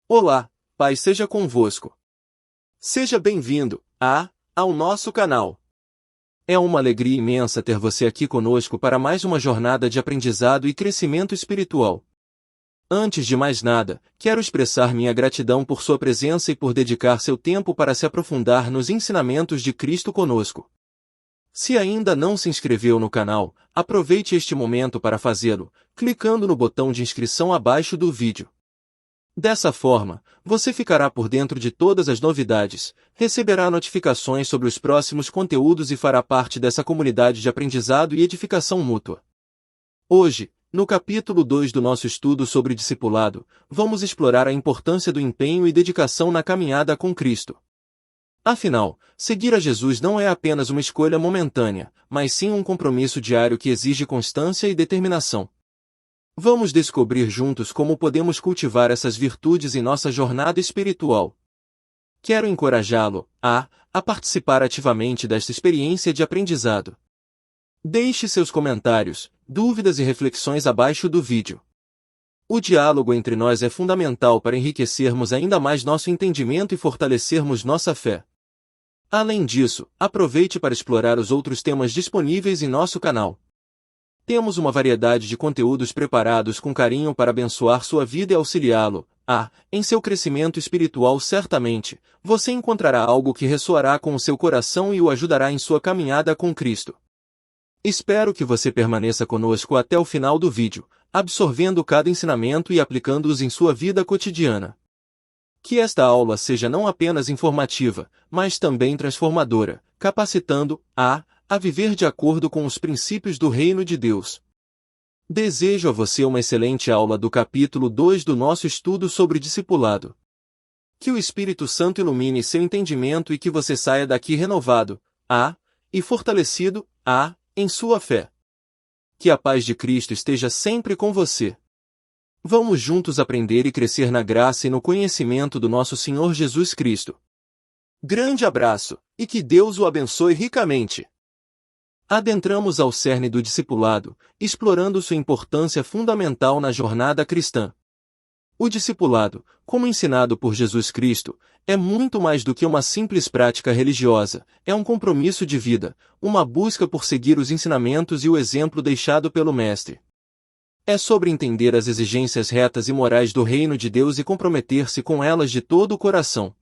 Olá, Pai seja convosco. Seja bem-vindo ao nosso canal. É uma alegria imensa ter você aqui conosco para mais uma jornada de aprendizado e crescimento espiritual. Antes de mais nada, quero expressar minha gratidão por sua presença e por dedicar seu tempo para se aprofundar nos ensinamentos de Cristo conosco. Se ainda não se inscreveu no canal, aproveite este momento para fazê-lo, clicando no botão de inscrição abaixo do vídeo. Dessa forma, você ficará por dentro de todas as novidades, receberá notificações sobre os próximos conteúdos e fará parte dessa comunidade de aprendizado e edificação mútua. Hoje, no capítulo 2 do nosso estudo sobre discipulado, vamos explorar a importância do empenho e dedicação na caminhada com Cristo. Afinal, seguir a Jesus não é apenas uma escolha momentânea, mas sim um compromisso diário que exige constância e determinação. Vamos descobrir juntos como podemos cultivar essas virtudes em nossa jornada espiritual. Quero encorajá-lo a participar ativamente desta experiência de aprendizado. Deixe seus comentários, dúvidas e reflexões abaixo do vídeo. O diálogo entre nós é fundamental para enriquecermos ainda mais nosso entendimento e fortalecermos nossa fé. Além disso, aproveite para explorar os outros temas disponíveis em nosso canal. Temos uma variedade de conteúdos preparados com carinho para abençoar sua vida e auxiliá-lo. Em seu crescimento espiritual certamente, você encontrará algo que ressoará com o seu coração e o ajudará em sua caminhada com Cristo. Espero que você permaneça conosco até o final do vídeo, absorvendo cada ensinamento e aplicando-os em sua vida cotidiana. Que esta aula seja não apenas informativa, mas também transformadora, capacitando a viver de acordo com os princípios do Reino de Deus. Desejo a você uma excelente aula do capítulo 2 do nosso estudo sobre discipulado. Que o Espírito Santo ilumine seu entendimento e que você saia daqui renovado, e fortalecido, em sua fé. Que a paz de Cristo esteja sempre com você. Vamos juntos aprender e crescer na graça e no conhecimento do nosso Senhor Jesus Cristo. Grande abraço, e que Deus o abençoe ricamente. Adentramos ao cerne do discipulado, explorando sua importância fundamental na jornada cristã. O discipulado, como ensinado por Jesus Cristo, é muito mais do que uma simples prática religiosa, é um compromisso de vida, uma busca por seguir os ensinamentos e o exemplo deixado pelo Mestre. É sobre entender as exigências retas e morais do reino de Deus e comprometer-se com elas de todo o coração.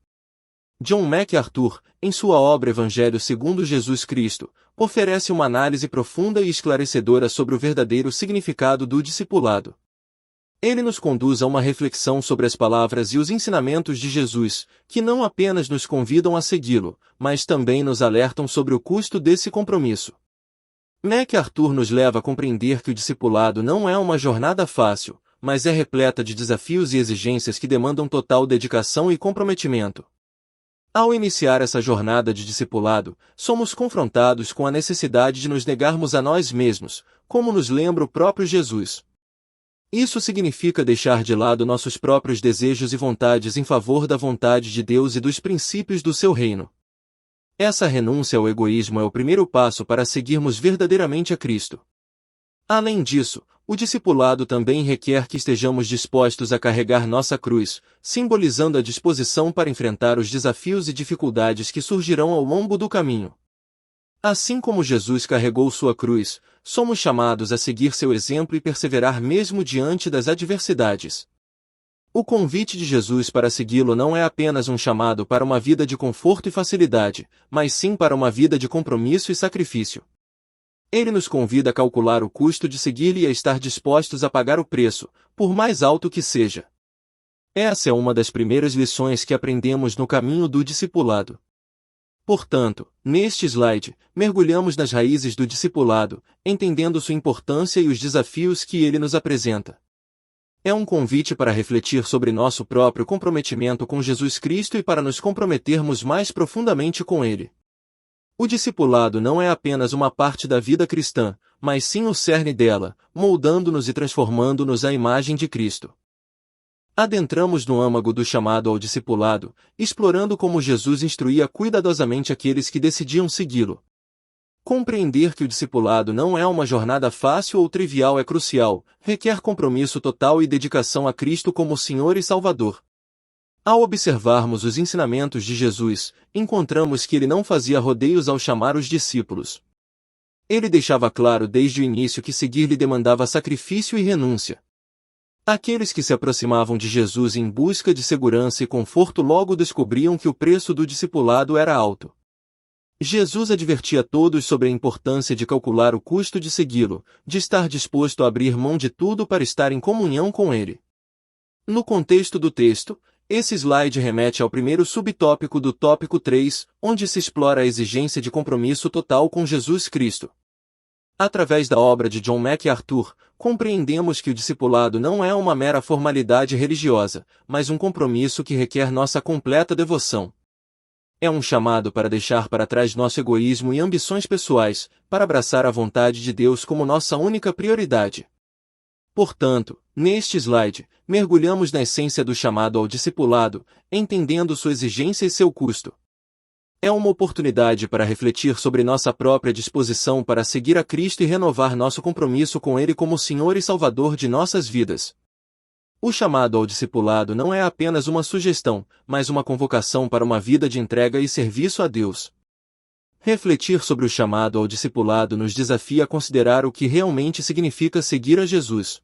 John MacArthur, em sua obra Evangelho segundo Jesus Cristo, oferece uma análise profunda e esclarecedora sobre o verdadeiro significado do discipulado. Ele nos conduz a uma reflexão sobre as palavras e os ensinamentos de Jesus, que não apenas nos convidam a segui-lo, mas também nos alertam sobre o custo desse compromisso. MacArthur nos leva a compreender que o discipulado não é uma jornada fácil, mas é repleta de desafios e exigências que demandam total dedicação e comprometimento. Ao iniciar essa jornada de discipulado, somos confrontados com a necessidade de nos negarmos a nós mesmos, como nos lembra o próprio Jesus. Isso significa deixar de lado nossos próprios desejos e vontades em favor da vontade de Deus e dos princípios do seu reino. Essa renúncia ao egoísmo é o primeiro passo para seguirmos verdadeiramente a Cristo. Além disso, o discipulado também requer que estejamos dispostos a carregar nossa cruz, simbolizando a disposição para enfrentar os desafios e dificuldades que surgirão ao longo do caminho. Assim como Jesus carregou sua cruz, somos chamados a seguir seu exemplo e perseverar mesmo diante das adversidades. O convite de Jesus para segui-lo não é apenas um chamado para uma vida de conforto e facilidade, mas sim para uma vida de compromisso e sacrifício. Ele nos convida a calcular o custo de seguir-lhe e a estar dispostos a pagar o preço, por mais alto que seja. Essa é uma das primeiras lições que aprendemos no caminho do discipulado. Portanto, neste slide, mergulhamos nas raízes do discipulado, entendendo sua importância e os desafios que ele nos apresenta. É um convite para refletir sobre nosso próprio comprometimento com Jesus Cristo e para nos comprometermos mais profundamente com Ele. O discipulado não é apenas uma parte da vida cristã, mas sim o cerne dela, moldando-nos e transformando-nos à imagem de Cristo. Adentramos no âmago do chamado ao discipulado, explorando como Jesus instruía cuidadosamente aqueles que decidiam segui-lo. Compreender que o discipulado não é uma jornada fácil ou trivial é crucial, requer compromisso total e dedicação a Cristo como Senhor e Salvador. Ao observarmos os ensinamentos de Jesus, encontramos que ele não fazia rodeios ao chamar os discípulos. Ele deixava claro desde o início que seguir-lhe demandava sacrifício e renúncia. Aqueles que se aproximavam de Jesus em busca de segurança e conforto logo descobriam que o preço do discipulado era alto. Jesus advertia todos sobre a importância de calcular o custo de segui-lo, de estar disposto a abrir mão de tudo para estar em comunhão com ele. No contexto do texto, esse slide remete ao primeiro subtópico do tópico 3, onde se explora a exigência de compromisso total com Jesus Cristo. Através da obra de John MacArthur, compreendemos que o discipulado não é uma mera formalidade religiosa, mas um compromisso que requer nossa completa devoção. É um chamado para deixar para trás nosso egoísmo e ambições pessoais, para abraçar a vontade de Deus como nossa única prioridade. Portanto, neste slide, mergulhamos na essência do chamado ao discipulado, entendendo sua exigência e seu custo. É uma oportunidade para refletir sobre nossa própria disposição para seguir a Cristo e renovar nosso compromisso com Ele como Senhor e Salvador de nossas vidas. O chamado ao discipulado não é apenas uma sugestão, mas uma convocação para uma vida de entrega e serviço a Deus. Refletir sobre o chamado ao discipulado nos desafia a considerar o que realmente significa seguir a Jesus.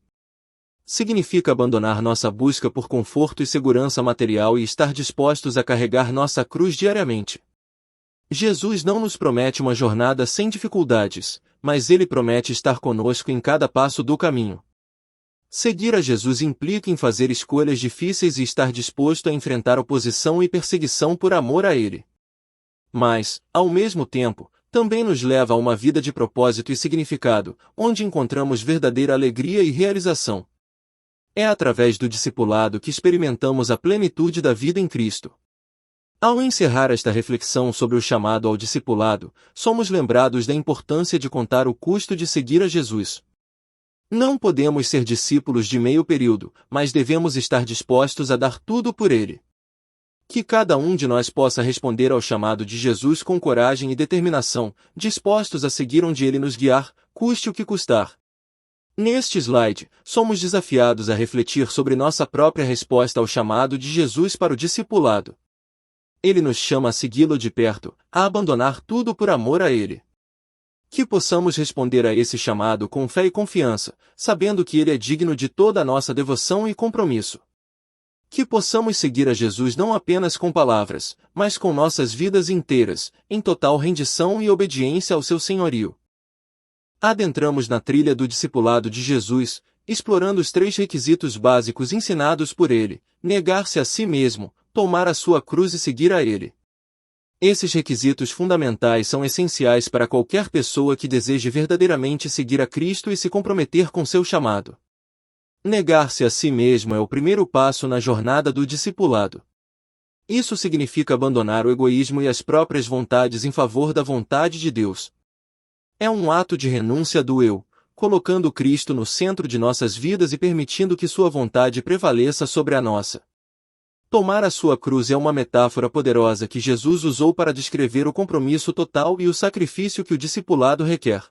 Significa abandonar nossa busca por conforto e segurança material e estar dispostos a carregar nossa cruz diariamente. Jesus não nos promete uma jornada sem dificuldades, mas Ele promete estar conosco em cada passo do caminho. Seguir a Jesus implica em fazer escolhas difíceis e estar disposto a enfrentar oposição e perseguição por amor a Ele. Mas, ao mesmo tempo, também nos leva a uma vida de propósito e significado, onde encontramos verdadeira alegria e realização. É através do discipulado que experimentamos a plenitude da vida em Cristo. Ao encerrar esta reflexão sobre o chamado ao discipulado, somos lembrados da importância de contar o custo de seguir a Jesus. Não podemos ser discípulos de meio período, mas devemos estar dispostos a dar tudo por Ele. Que cada um de nós possa responder ao chamado de Jesus com coragem e determinação, dispostos a seguir onde Ele nos guiar, custe o que custar. Neste slide, somos desafiados a refletir sobre nossa própria resposta ao chamado de Jesus para o discipulado. Ele nos chama a segui-lo de perto, a abandonar tudo por amor a Ele. Que possamos responder a esse chamado com fé e confiança, sabendo que Ele é digno de toda a nossa devoção e compromisso. Que possamos seguir a Jesus não apenas com palavras, mas com nossas vidas inteiras, em total rendição e obediência ao seu senhorio. Adentramos na trilha do discipulado de Jesus, explorando os 3 requisitos básicos ensinados por Ele: negar-se a si mesmo, tomar a sua cruz e seguir a Ele. Esses requisitos fundamentais são essenciais para qualquer pessoa que deseje verdadeiramente seguir a Cristo e se comprometer com seu chamado. Negar-se a si mesmo é o primeiro passo na jornada do discipulado. Isso significa abandonar o egoísmo e as próprias vontades em favor da vontade de Deus. É um ato de renúncia do eu, colocando Cristo no centro de nossas vidas e permitindo que sua vontade prevaleça sobre a nossa. Tomar a sua cruz é uma metáfora poderosa que Jesus usou para descrever o compromisso total e o sacrifício que o discipulado requer.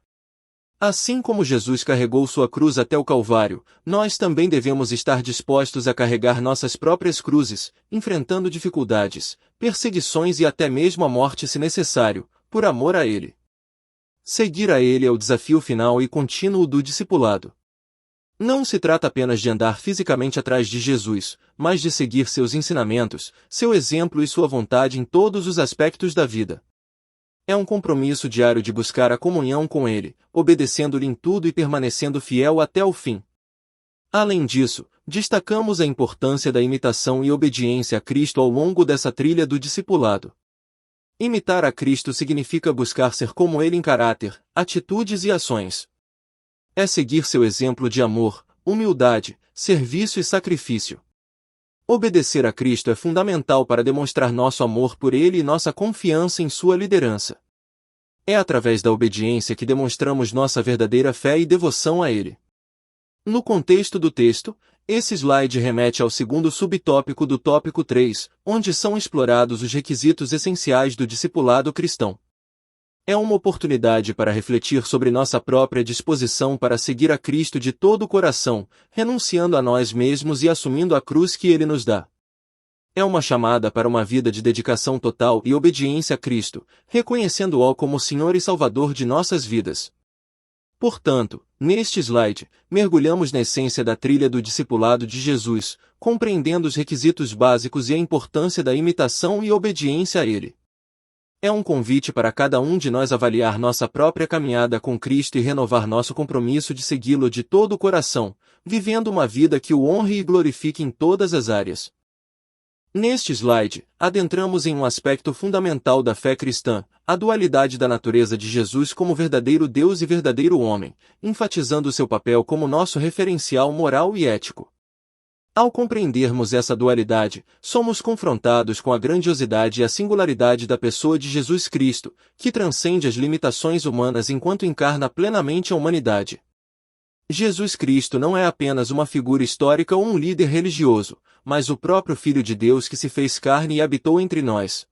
Assim como Jesus carregou sua cruz até o Calvário, nós também devemos estar dispostos a carregar nossas próprias cruzes, enfrentando dificuldades, perseguições e até mesmo a morte se necessário, por amor a Ele. Seguir a Ele é o desafio final e contínuo do discipulado. Não se trata apenas de andar fisicamente atrás de Jesus, mas de seguir seus ensinamentos, seu exemplo e sua vontade em todos os aspectos da vida. É um compromisso diário de buscar a comunhão com Ele, obedecendo-lhe em tudo e permanecendo fiel até o fim. Além disso, destacamos a importância da imitação e obediência a Cristo ao longo dessa trilha do discipulado. Imitar a Cristo significa buscar ser como Ele em caráter, atitudes e ações. É seguir seu exemplo de amor, humildade, serviço e sacrifício. Obedecer a Cristo é fundamental para demonstrar nosso amor por Ele e nossa confiança em sua liderança. É através da obediência que demonstramos nossa verdadeira fé e devoção a Ele. No contexto do texto, esse slide remete ao segundo subtópico do tópico 3, onde são explorados os requisitos essenciais do discipulado cristão. É uma oportunidade para refletir sobre nossa própria disposição para seguir a Cristo de todo o coração, renunciando a nós mesmos e assumindo a cruz que Ele nos dá. É uma chamada para uma vida de dedicação total e obediência a Cristo, reconhecendo-o como Senhor e Salvador de nossas vidas. Portanto, neste slide, mergulhamos na essência da trilha do discipulado de Jesus, compreendendo os requisitos básicos e a importância da imitação e obediência a Ele. É um convite para cada um de nós avaliar nossa própria caminhada com Cristo e renovar nosso compromisso de segui-lo de todo o coração, vivendo uma vida que o honre e glorifique em todas as áreas. Neste slide, adentramos em um aspecto fundamental da fé cristã, a dualidade da natureza de Jesus como verdadeiro Deus e verdadeiro homem, enfatizando seu papel como nosso referencial moral e ético. Ao compreendermos essa dualidade, somos confrontados com a grandiosidade e a singularidade da pessoa de Jesus Cristo, que transcende as limitações humanas enquanto encarna plenamente a humanidade. Jesus Cristo não é apenas uma figura histórica ou um líder religioso, mas o próprio Filho de Deus que se fez carne e habitou entre nós.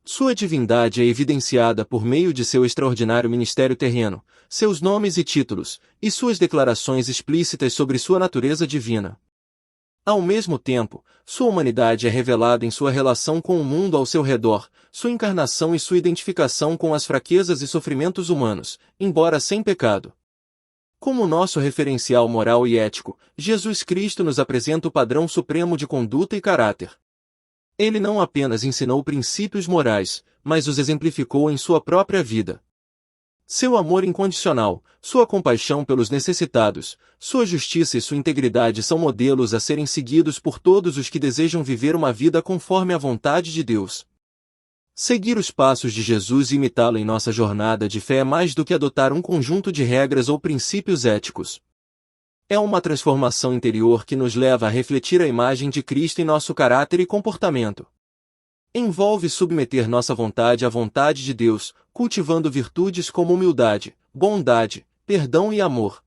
Sua divindade é evidenciada por meio de seu extraordinário ministério terreno, seus nomes e títulos, e suas declarações explícitas sobre sua natureza divina. Ao mesmo tempo, sua humanidade é revelada em sua relação com o mundo ao seu redor, sua encarnação e sua identificação com as fraquezas e sofrimentos humanos, embora sem pecado. Como nosso referencial moral e ético, Jesus Cristo nos apresenta o padrão supremo de conduta e caráter. Ele não apenas ensinou princípios morais, mas os exemplificou em sua própria vida. Seu amor incondicional, sua compaixão pelos necessitados, sua justiça e sua integridade são modelos a serem seguidos por todos os que desejam viver uma vida conforme a vontade de Deus. Seguir os passos de Jesus e imitá-lo em nossa jornada de fé é mais do que adotar um conjunto de regras ou princípios éticos. É uma transformação interior que nos leva a refletir a imagem de Cristo em nosso caráter e comportamento. Envolve submeter nossa vontade à vontade de Deus, cultivando virtudes como humildade, bondade, perdão e amor.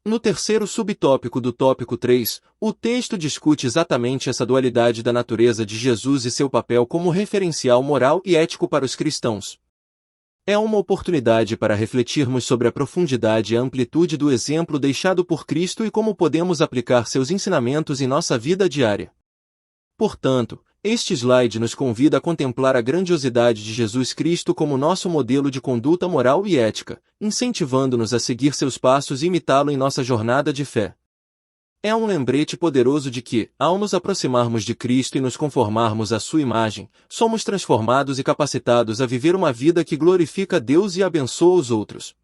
No terceiro subtópico do tópico 3, o texto discute exatamente essa dualidade da natureza de Jesus e seu papel como referencial moral e ético para os cristãos. É uma oportunidade para refletirmos sobre a profundidade e a amplitude do exemplo deixado por Cristo e como podemos aplicar seus ensinamentos em nossa vida diária. Portanto, este slide nos convida a contemplar a grandiosidade de Jesus Cristo como nosso modelo de conduta moral e ética, incentivando-nos a seguir seus passos e imitá-lo em nossa jornada de fé. É um lembrete poderoso de que, ao nos aproximarmos de Cristo e nos conformarmos à sua imagem, somos transformados e capacitados a viver uma vida que glorifica a Deus e abençoa os outros.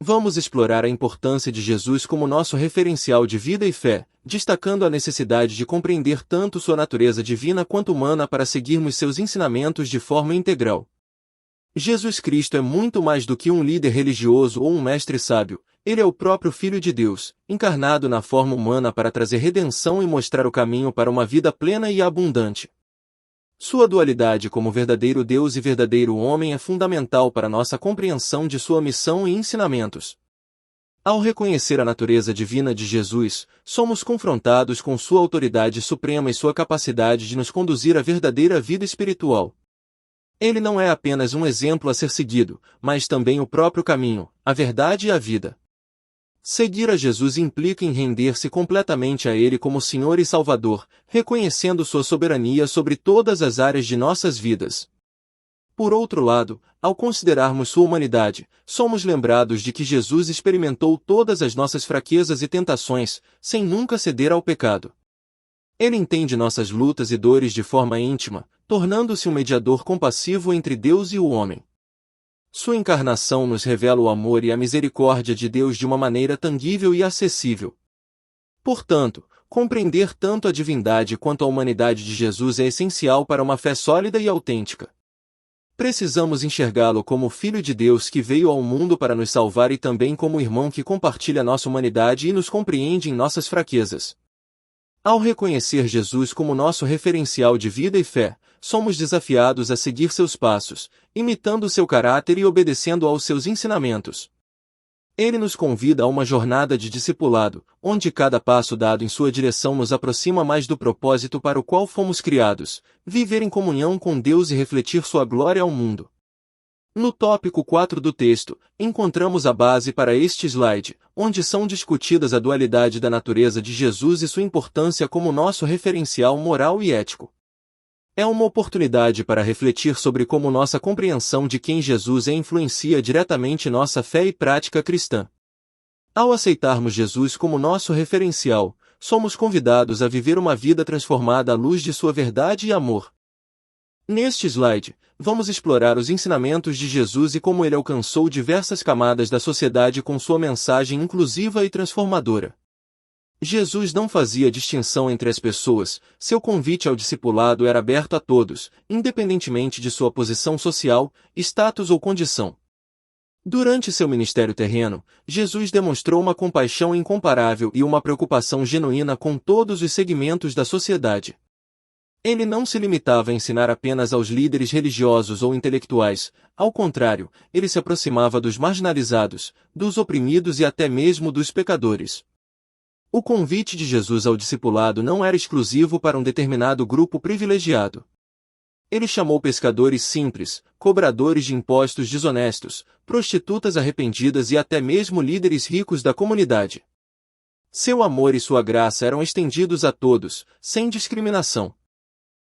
Vamos explorar a importância de Jesus como nosso referencial de vida e fé, destacando a necessidade de compreender tanto sua natureza divina quanto humana para seguirmos seus ensinamentos de forma integral. Jesus Cristo é muito mais do que um líder religioso ou um mestre sábio, ele é o próprio Filho de Deus, encarnado na forma humana para trazer redenção e mostrar o caminho para uma vida plena e abundante. Sua dualidade como verdadeiro Deus e verdadeiro homem é fundamental para nossa compreensão de sua missão e ensinamentos. Ao reconhecer a natureza divina de Jesus, somos confrontados com sua autoridade suprema e sua capacidade de nos conduzir à verdadeira vida espiritual. Ele não é apenas um exemplo a ser seguido, mas também o próprio caminho, a verdade e a vida. Seguir a Jesus implica em render-se completamente a Ele como Senhor e Salvador, reconhecendo sua soberania sobre todas as áreas de nossas vidas. Por outro lado, ao considerarmos sua humanidade, somos lembrados de que Jesus experimentou todas as nossas fraquezas e tentações, sem nunca ceder ao pecado. Ele entende nossas lutas e dores de forma íntima, tornando-se um mediador compassivo entre Deus e o homem. Sua encarnação nos revela o amor e a misericórdia de Deus de uma maneira tangível e acessível. Portanto, compreender tanto a divindade quanto a humanidade de Jesus é essencial para uma fé sólida e autêntica. Precisamos enxergá-lo como o Filho de Deus que veio ao mundo para nos salvar e também como o irmão que compartilha nossa humanidade e nos compreende em nossas fraquezas. Ao reconhecer Jesus como nosso referencial de vida e fé, somos desafiados a seguir seus passos, imitando seu caráter e obedecendo aos seus ensinamentos. Ele nos convida a uma jornada de discipulado, onde cada passo dado em sua direção nos aproxima mais do propósito para o qual fomos criados, viver em comunhão com Deus e refletir sua glória ao mundo. No tópico 4 do texto, encontramos a base para este slide, onde são discutidas a dualidade da natureza de Jesus e sua importância como nosso referencial moral e ético. É uma oportunidade para refletir sobre como nossa compreensão de quem Jesus é influencia diretamente nossa fé e prática cristã. Ao aceitarmos Jesus como nosso referencial, somos convidados a viver uma vida transformada à luz de sua verdade e amor. Neste slide, vamos explorar os ensinamentos de Jesus e como ele alcançou diversas camadas da sociedade com sua mensagem inclusiva e transformadora. Jesus não fazia distinção entre as pessoas, seu convite ao discipulado era aberto a todos, independentemente de sua posição social, status ou condição. Durante seu ministério terreno, Jesus demonstrou uma compaixão incomparável e uma preocupação genuína com todos os segmentos da sociedade. Ele não se limitava a ensinar apenas aos líderes religiosos ou intelectuais, ao contrário, ele se aproximava dos marginalizados, dos oprimidos e até mesmo dos pecadores. O convite de Jesus ao discipulado não era exclusivo para um determinado grupo privilegiado. Ele chamou pescadores simples, cobradores de impostos desonestos, prostitutas arrependidas e até mesmo líderes ricos da comunidade. Seu amor e sua graça eram estendidos a todos, sem discriminação.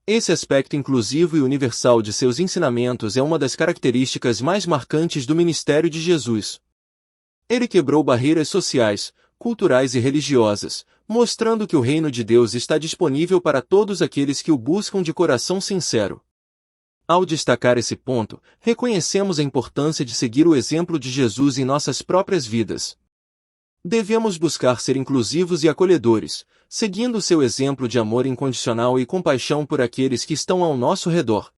Esse aspecto inclusivo e universal de seus ensinamentos é uma das características mais marcantes do ministério de Jesus. Ele quebrou barreiras sociais, culturais e religiosas, mostrando que o reino de Deus está disponível para todos aqueles que o buscam de coração sincero. Ao destacar esse ponto, reconhecemos a importância de seguir o exemplo de Jesus em nossas próprias vidas. Devemos buscar ser inclusivos e acolhedores, seguindo seu exemplo de amor incondicional e compaixão por aqueles que estão ao nosso redor.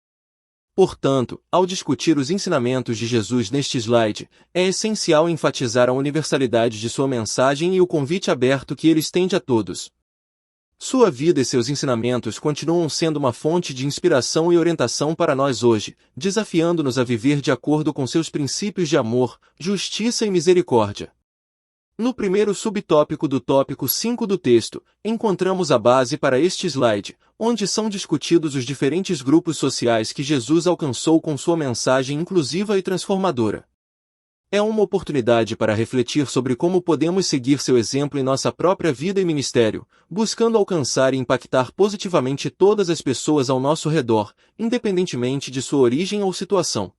Portanto, ao discutir os ensinamentos de Jesus neste slide, é essencial enfatizar a universalidade de sua mensagem e o convite aberto que ele estende a todos. Sua vida e seus ensinamentos continuam sendo uma fonte de inspiração e orientação para nós hoje, desafiando-nos a viver de acordo com seus princípios de amor, justiça e misericórdia. No primeiro subtópico do tópico 5 do texto, encontramos a base para este slide, onde são discutidos os diferentes grupos sociais que Jesus alcançou com sua mensagem inclusiva e transformadora. É uma oportunidade para refletir sobre como podemos seguir seu exemplo em nossa própria vida e ministério, buscando alcançar e impactar positivamente todas as pessoas ao nosso redor, independentemente de sua origem ou situação.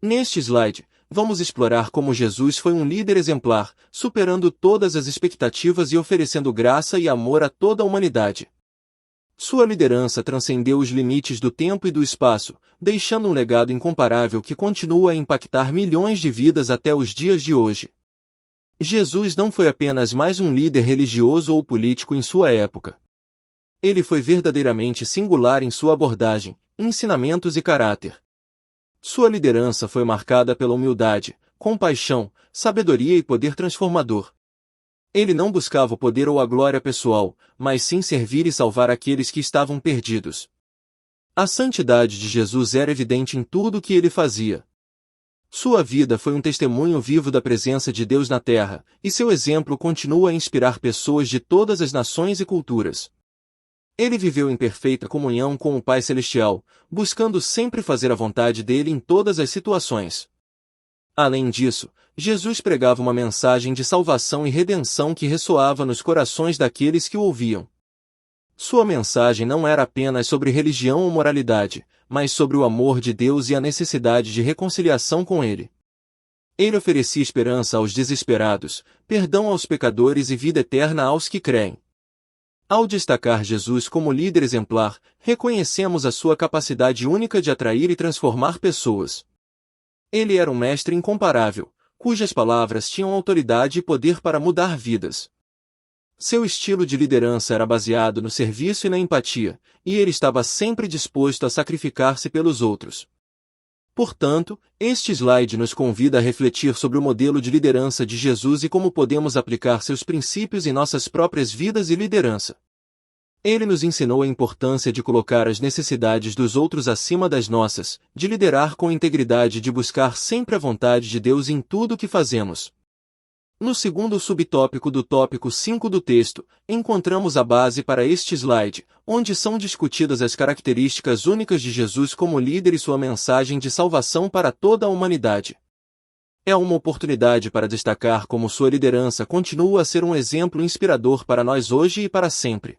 Neste slide, vamos explorar como Jesus foi um líder exemplar, superando todas as expectativas e oferecendo graça e amor a toda a humanidade. Sua liderança transcendeu os limites do tempo e do espaço, deixando um legado incomparável que continua a impactar milhões de vidas até os dias de hoje. Jesus não foi apenas mais um líder religioso ou político em sua época. Ele foi verdadeiramente singular em sua abordagem, ensinamentos e caráter. Sua liderança foi marcada pela humildade, compaixão, sabedoria e poder transformador. Ele não buscava o poder ou a glória pessoal, mas sim servir e salvar aqueles que estavam perdidos. A santidade de Jesus era evidente em tudo o que ele fazia. Sua vida foi um testemunho vivo da presença de Deus na Terra, e seu exemplo continua a inspirar pessoas de todas as nações e culturas. Ele viveu em perfeita comunhão com o Pai Celestial, buscando sempre fazer a vontade dele em todas as situações. Além disso, Jesus pregava uma mensagem de salvação e redenção que ressoava nos corações daqueles que o ouviam. Sua mensagem não era apenas sobre religião ou moralidade, mas sobre o amor de Deus e a necessidade de reconciliação com Ele. Ele oferecia esperança aos desesperados, perdão aos pecadores e vida eterna aos que creem. Ao destacar Jesus como líder exemplar, reconhecemos a sua capacidade única de atrair e transformar pessoas. Ele era um mestre incomparável, cujas palavras tinham autoridade e poder para mudar vidas. Seu estilo de liderança era baseado no serviço e na empatia, e ele estava sempre disposto a sacrificar-se pelos outros. Portanto, este slide nos convida a refletir sobre o modelo de liderança de Jesus e como podemos aplicar seus princípios em nossas próprias vidas e liderança. Ele nos ensinou a importância de colocar as necessidades dos outros acima das nossas, de liderar com integridade e de buscar sempre a vontade de Deus em tudo o que fazemos. No segundo subtópico do tópico 5 do texto, encontramos a base para este slide, onde são discutidas as características únicas de Jesus como líder e sua mensagem de salvação para toda a humanidade. É uma oportunidade para destacar como sua liderança continua a ser um exemplo inspirador para nós hoje e para sempre.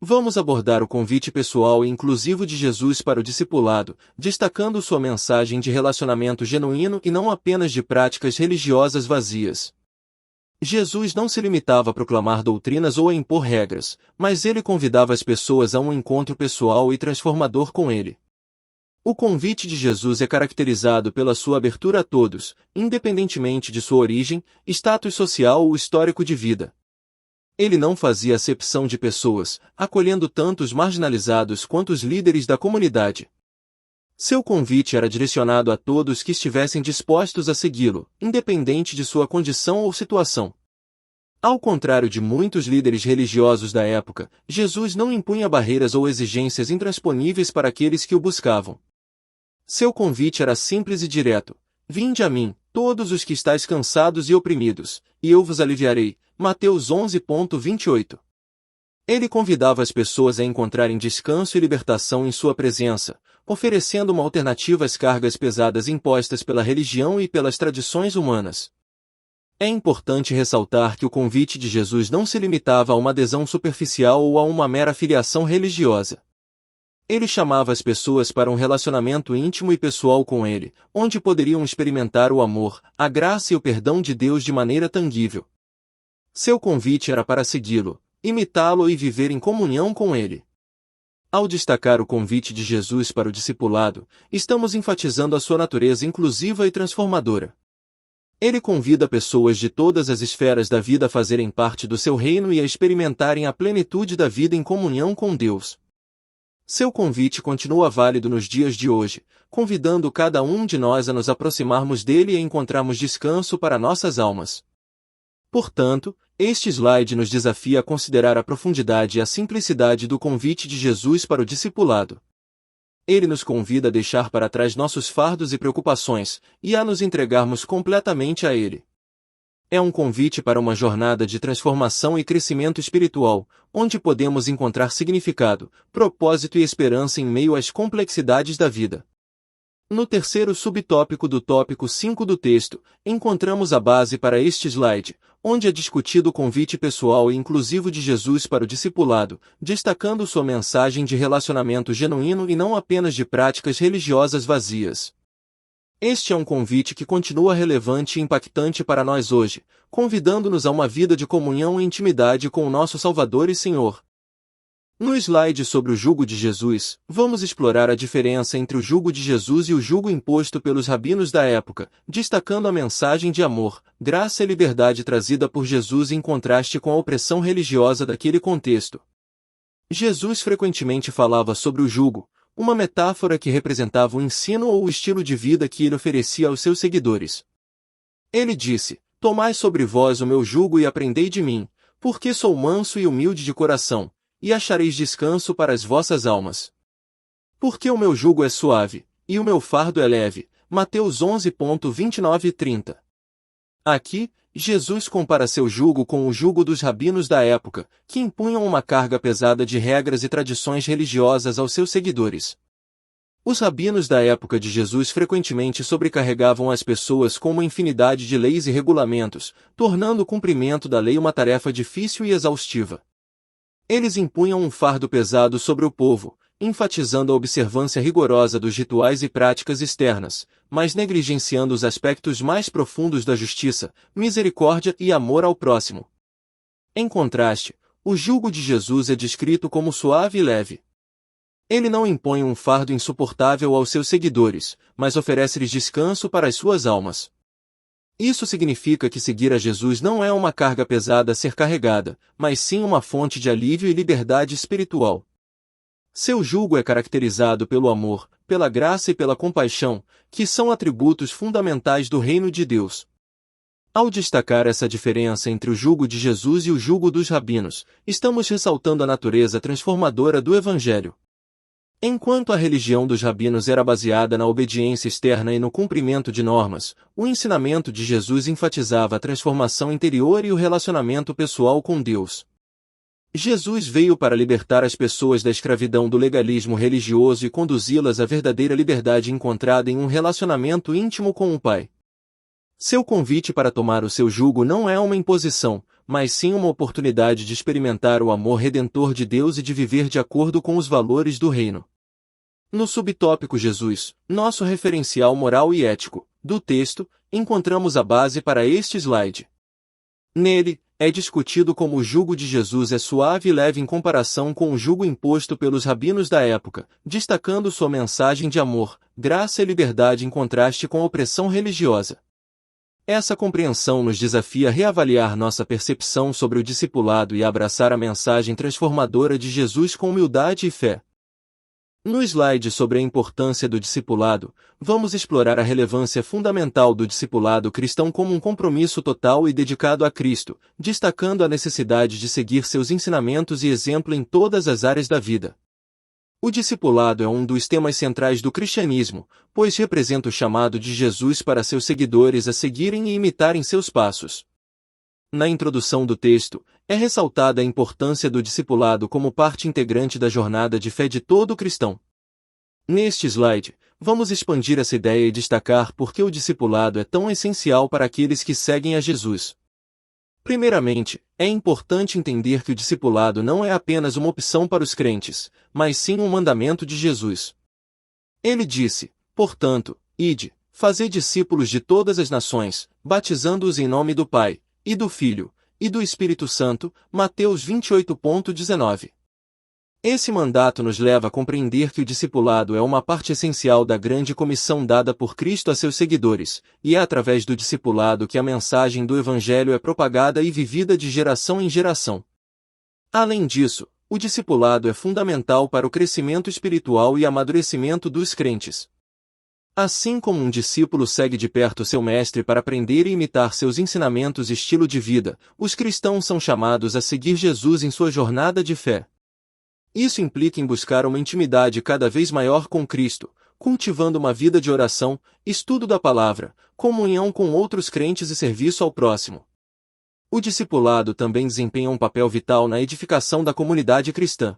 Vamos abordar o convite pessoal e inclusivo de Jesus para o discipulado, destacando sua mensagem de relacionamento genuíno e não apenas de práticas religiosas vazias. Jesus não se limitava a proclamar doutrinas ou a impor regras, mas ele convidava as pessoas a um encontro pessoal e transformador com ele. O convite de Jesus é caracterizado pela sua abertura a todos, independentemente de sua origem, status social ou histórico de vida. Ele não fazia acepção de pessoas, acolhendo tanto os marginalizados quanto os líderes da comunidade. Seu convite era direcionado a todos que estivessem dispostos a segui-lo, independente de sua condição ou situação. Ao contrário de muitos líderes religiosos da época, Jesus não impunha barreiras ou exigências intransponíveis para aqueles que o buscavam. Seu convite era simples e direto: vinde a mim, todos os que estáis cansados e oprimidos, e eu vos aliviarei. Mateus 11:28. Ele convidava as pessoas a encontrarem descanso e libertação em sua presença, oferecendo uma alternativa às cargas pesadas impostas pela religião e pelas tradições humanas. É importante ressaltar que o convite de Jesus não se limitava a uma adesão superficial ou a uma mera filiação religiosa. Ele chamava as pessoas para um relacionamento íntimo e pessoal com ele, onde poderiam experimentar o amor, a graça e o perdão de Deus de maneira tangível. Seu convite era para segui-lo, imitá-lo e viver em comunhão com ele. Ao destacar o convite de Jesus para o discipulado, estamos enfatizando a sua natureza inclusiva e transformadora. Ele convida pessoas de todas as esferas da vida a fazerem parte do seu reino e a experimentarem a plenitude da vida em comunhão com Deus. Seu convite continua válido nos dias de hoje, convidando cada um de nós a nos aproximarmos dele e a encontrarmos descanso para nossas almas. Portanto, este slide nos desafia a considerar a profundidade e a simplicidade do convite de Jesus para o discipulado. Ele nos convida a deixar para trás nossos fardos e preocupações, e a nos entregarmos completamente a ele. É um convite para uma jornada de transformação e crescimento espiritual, onde podemos encontrar significado, propósito e esperança em meio às complexidades da vida. No terceiro subtópico do tópico 5 do texto, encontramos a base para este slide, onde é discutido o convite pessoal e inclusivo de Jesus para o discipulado, destacando sua mensagem de relacionamento genuíno e não apenas de práticas religiosas vazias. Este é um convite que continua relevante e impactante para nós hoje, convidando-nos a uma vida de comunhão e intimidade com o nosso Salvador e Senhor. No slide sobre o jugo de Jesus, vamos explorar a diferença entre o jugo de Jesus e o jugo imposto pelos rabinos da época, destacando a mensagem de amor, graça e liberdade trazida por Jesus em contraste com a opressão religiosa daquele contexto. Jesus frequentemente falava sobre o jugo, uma metáfora que representava o ensino ou o estilo de vida que ele oferecia aos seus seguidores. Ele disse: tomai sobre vós o meu jugo e aprendei de mim, porque sou manso e humilde de coração, e achareis descanso para as vossas almas. Porque o meu jugo é suave, e o meu fardo é leve. Mateus 11:29 e 30. Aqui, Jesus compara seu jugo com o jugo dos rabinos da época, que impunham uma carga pesada de regras e tradições religiosas aos seus seguidores. Os rabinos da época de Jesus frequentemente sobrecarregavam as pessoas com uma infinidade de leis e regulamentos, tornando o cumprimento da lei uma tarefa difícil e exaustiva. Eles impunham um fardo pesado sobre o povo, enfatizando a observância rigorosa dos rituais e práticas externas, mas negligenciando os aspectos mais profundos da justiça, misericórdia e amor ao próximo. Em contraste, o jugo de Jesus é descrito como suave e leve. Ele não impõe um fardo insuportável aos seus seguidores, mas oferece-lhes descanso para as suas almas. Isso significa que seguir a Jesus não é uma carga pesada a ser carregada, mas sim uma fonte de alívio e liberdade espiritual. Seu jugo é caracterizado pelo amor, pela graça e pela compaixão, que são atributos fundamentais do reino de Deus. Ao destacar essa diferença entre o jugo de Jesus e o jugo dos rabinos, estamos ressaltando a natureza transformadora do Evangelho. Enquanto a religião dos rabinos era baseada na obediência externa e no cumprimento de normas, o ensinamento de Jesus enfatizava a transformação interior e o relacionamento pessoal com Deus. Jesus veio para libertar as pessoas da escravidão do legalismo religioso e conduzi-las à verdadeira liberdade encontrada em um relacionamento íntimo com o Pai. Seu convite para tomar o seu jugo não é uma imposição, mas sim uma oportunidade de experimentar o amor redentor de Deus e de viver de acordo com os valores do reino. No subtópico Jesus, nosso referencial moral e ético, do texto, encontramos a base para este slide. Nele, é discutido como o jugo de Jesus é suave e leve em comparação com o jugo imposto pelos rabinos da época, destacando sua mensagem de amor, graça e liberdade em contraste com a opressão religiosa. Essa compreensão nos desafia a reavaliar nossa percepção sobre o discipulado e a abraçar a mensagem transformadora de Jesus com humildade e fé. No slide sobre a importância do discipulado, vamos explorar a relevância fundamental do discipulado cristão como um compromisso total e dedicado a Cristo, destacando a necessidade de seguir seus ensinamentos e exemplo em todas as áreas da vida. O discipulado é um dos temas centrais do cristianismo, pois representa o chamado de Jesus para seus seguidores a seguirem e imitarem seus passos. Na introdução do texto, é ressaltada a importância do discipulado como parte integrante da jornada de fé de todo cristão. Neste slide, vamos expandir essa ideia e destacar por que o discipulado é tão essencial para aqueles que seguem a Jesus. Primeiramente, é importante entender que o discipulado não é apenas uma opção para os crentes, mas sim um mandamento de Jesus. Ele disse, portanto, ide, fazei discípulos de todas as nações, batizando-os em nome do Pai, e do Filho, e do Espírito Santo, Mateus 28:19. Esse mandato nos leva a compreender que o discipulado é uma parte essencial da grande comissão dada por Cristo a seus seguidores, e é através do discipulado que a mensagem do Evangelho é propagada e vivida de geração em geração. Além disso, o discipulado é fundamental para o crescimento espiritual e amadurecimento dos crentes. Assim como um discípulo segue de perto seu mestre para aprender e imitar seus ensinamentos e estilo de vida, os cristãos são chamados a seguir Jesus em sua jornada de fé. Isso implica em buscar uma intimidade cada vez maior com Cristo, cultivando uma vida de oração, estudo da palavra, comunhão com outros crentes e serviço ao próximo. O discipulado também desempenha um papel vital na edificação da comunidade cristã.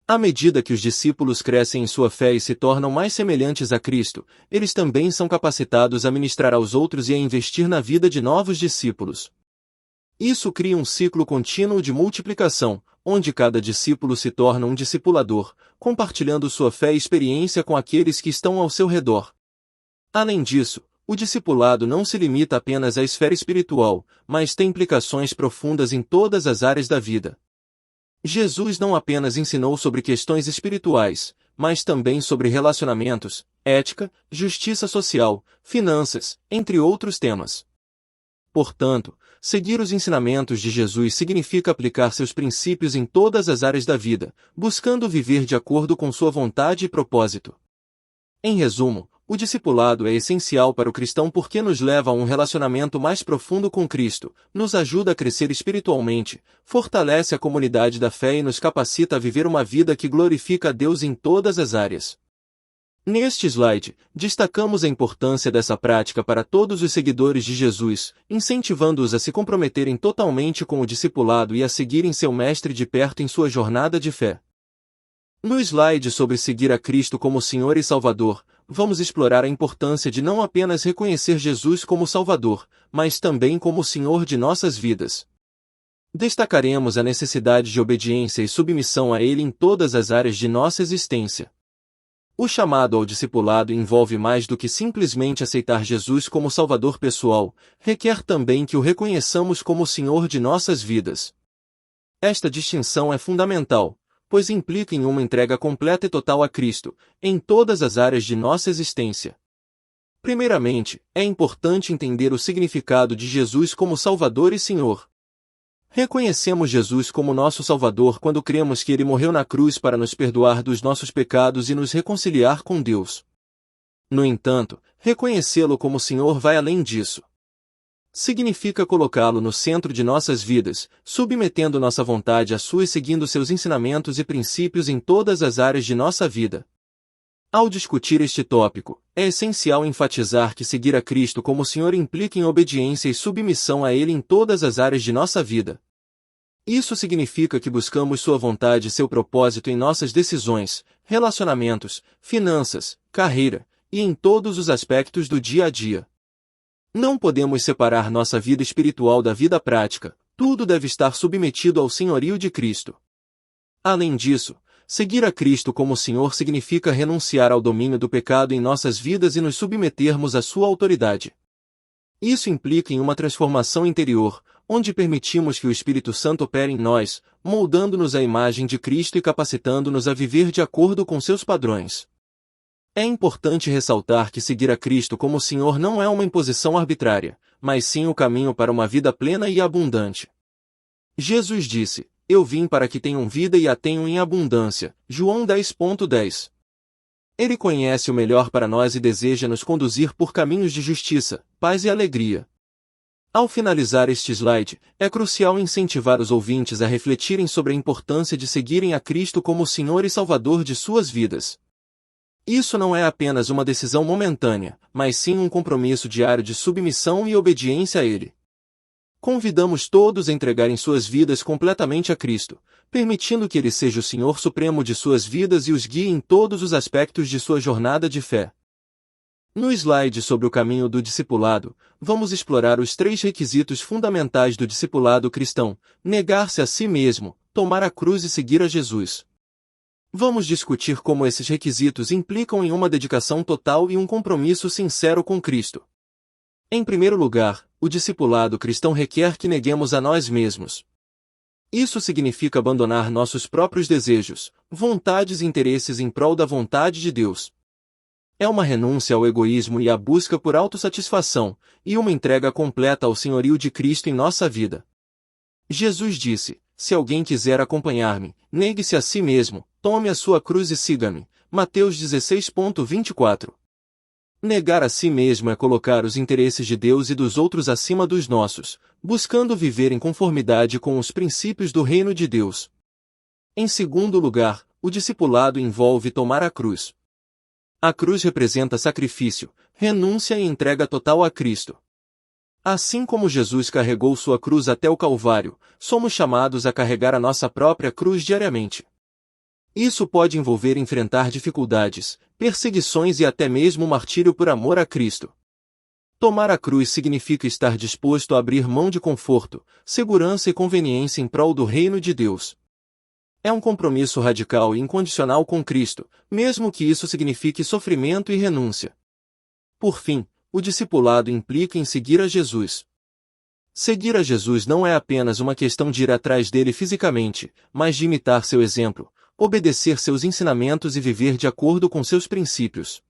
À medida que os discípulos crescem em sua fé e se tornam mais semelhantes a Cristo, eles também são capacitados a ministrar aos outros e a investir na vida de novos discípulos. Isso cria um ciclo contínuo de multiplicação, onde cada discípulo se torna um discipulador, compartilhando sua fé e experiência com aqueles que estão ao seu redor. Além disso, o discipulado não se limita apenas à esfera espiritual, mas tem implicações profundas em todas as áreas da vida. Jesus não apenas ensinou sobre questões espirituais, mas também sobre relacionamentos, ética, justiça social, finanças, entre outros temas. Portanto, seguir os ensinamentos de Jesus significa aplicar seus princípios em todas as áreas da vida, buscando viver de acordo com sua vontade e propósito. Em resumo, o discipulado é essencial para o cristão porque nos leva a um relacionamento mais profundo com Cristo, nos ajuda a crescer espiritualmente, fortalece a comunidade da fé e nos capacita a viver uma vida que glorifica a Deus em todas as áreas. Neste slide, destacamos a importância dessa prática para todos os seguidores de Jesus, incentivando-os a se comprometerem totalmente com o discipulado e a seguirem seu mestre de perto em sua jornada de fé. No slide sobre seguir a Cristo como Senhor e Salvador, vamos explorar a importância de não apenas reconhecer Jesus como Salvador, mas também como o Senhor de nossas vidas. Destacaremos a necessidade de obediência e submissão a Ele em todas as áreas de nossa existência. O chamado ao discipulado envolve mais do que simplesmente aceitar Jesus como Salvador pessoal, requer também que o reconheçamos como o Senhor de nossas vidas. Esta distinção é fundamental, pois implica em uma entrega completa e total a Cristo, em todas as áreas de nossa existência. Primeiramente, é importante entender o significado de Jesus como Salvador e Senhor. Reconhecemos Jesus como nosso Salvador quando cremos que Ele morreu na cruz para nos perdoar dos nossos pecados e nos reconciliar com Deus. No entanto, reconhecê-lo como Senhor vai além disso. Significa colocá-lo no centro de nossas vidas, submetendo nossa vontade à sua e seguindo seus ensinamentos e princípios em todas as áreas de nossa vida. Ao discutir este tópico, é essencial enfatizar que seguir a Cristo como Senhor implica em obediência e submissão a Ele em todas as áreas de nossa vida. Isso significa que buscamos Sua vontade e seu propósito em nossas decisões, relacionamentos, finanças, carreira, e em todos os aspectos do dia a dia. Não podemos separar nossa vida espiritual da vida prática, tudo deve estar submetido ao senhorio de Cristo. Além disso, seguir a Cristo como Senhor significa renunciar ao domínio do pecado em nossas vidas e nos submetermos à sua autoridade. Isso implica em uma transformação interior, onde permitimos que o Espírito Santo opere em nós, moldando-nos à imagem de Cristo e capacitando-nos a viver de acordo com seus padrões. É importante ressaltar que seguir a Cristo como Senhor não é uma imposição arbitrária, mas sim o caminho para uma vida plena e abundante. Jesus disse: "Eu vim para que tenham vida e a tenham em abundância." João 10:10. Ele conhece o melhor para nós e deseja nos conduzir por caminhos de justiça, paz e alegria. Ao finalizar este slide, é crucial incentivar os ouvintes a refletirem sobre a importância de seguirem a Cristo como Senhor e Salvador de suas vidas. Isso não é apenas uma decisão momentânea, mas sim um compromisso diário de submissão e obediência a Ele. Convidamos todos a entregarem suas vidas completamente a Cristo, permitindo que Ele seja o Senhor Supremo de suas vidas e os guie em todos os aspectos de sua jornada de fé. No slide sobre o caminho do discipulado, vamos explorar os 3 requisitos fundamentais do discipulado cristão: negar-se a si mesmo, tomar a cruz e seguir a Jesus. Vamos discutir como esses requisitos implicam em uma dedicação total e um compromisso sincero com Cristo. Em primeiro lugar, o discipulado cristão requer que neguemos a nós mesmos. Isso significa abandonar nossos próprios desejos, vontades e interesses em prol da vontade de Deus. É uma renúncia ao egoísmo e à busca por autossatisfação, e uma entrega completa ao senhorio de Cristo em nossa vida. Jesus disse: "Se alguém quiser acompanhar-me, negue-se a si mesmo, tome a sua cruz e siga-me." Mateus 16:24. Negar a si mesmo é colocar os interesses de Deus e dos outros acima dos nossos, buscando viver em conformidade com os princípios do reino de Deus. Em segundo lugar, o discipulado envolve tomar a cruz. A cruz representa sacrifício, renúncia e entrega total a Cristo. Assim como Jesus carregou sua cruz até o Calvário, somos chamados a carregar a nossa própria cruz diariamente. Isso pode envolver enfrentar dificuldades, perseguições e até mesmo martírio por amor a Cristo. Tomar a cruz significa estar disposto a abrir mão de conforto, segurança e conveniência em prol do reino de Deus. É um compromisso radical e incondicional com Cristo, mesmo que isso signifique sofrimento e renúncia. Por fim, o discipulado implica em seguir a Jesus. Seguir a Jesus não é apenas uma questão de ir atrás dele fisicamente, mas de imitar seu exemplo, obedecer seus ensinamentos e viver de acordo com seus princípios.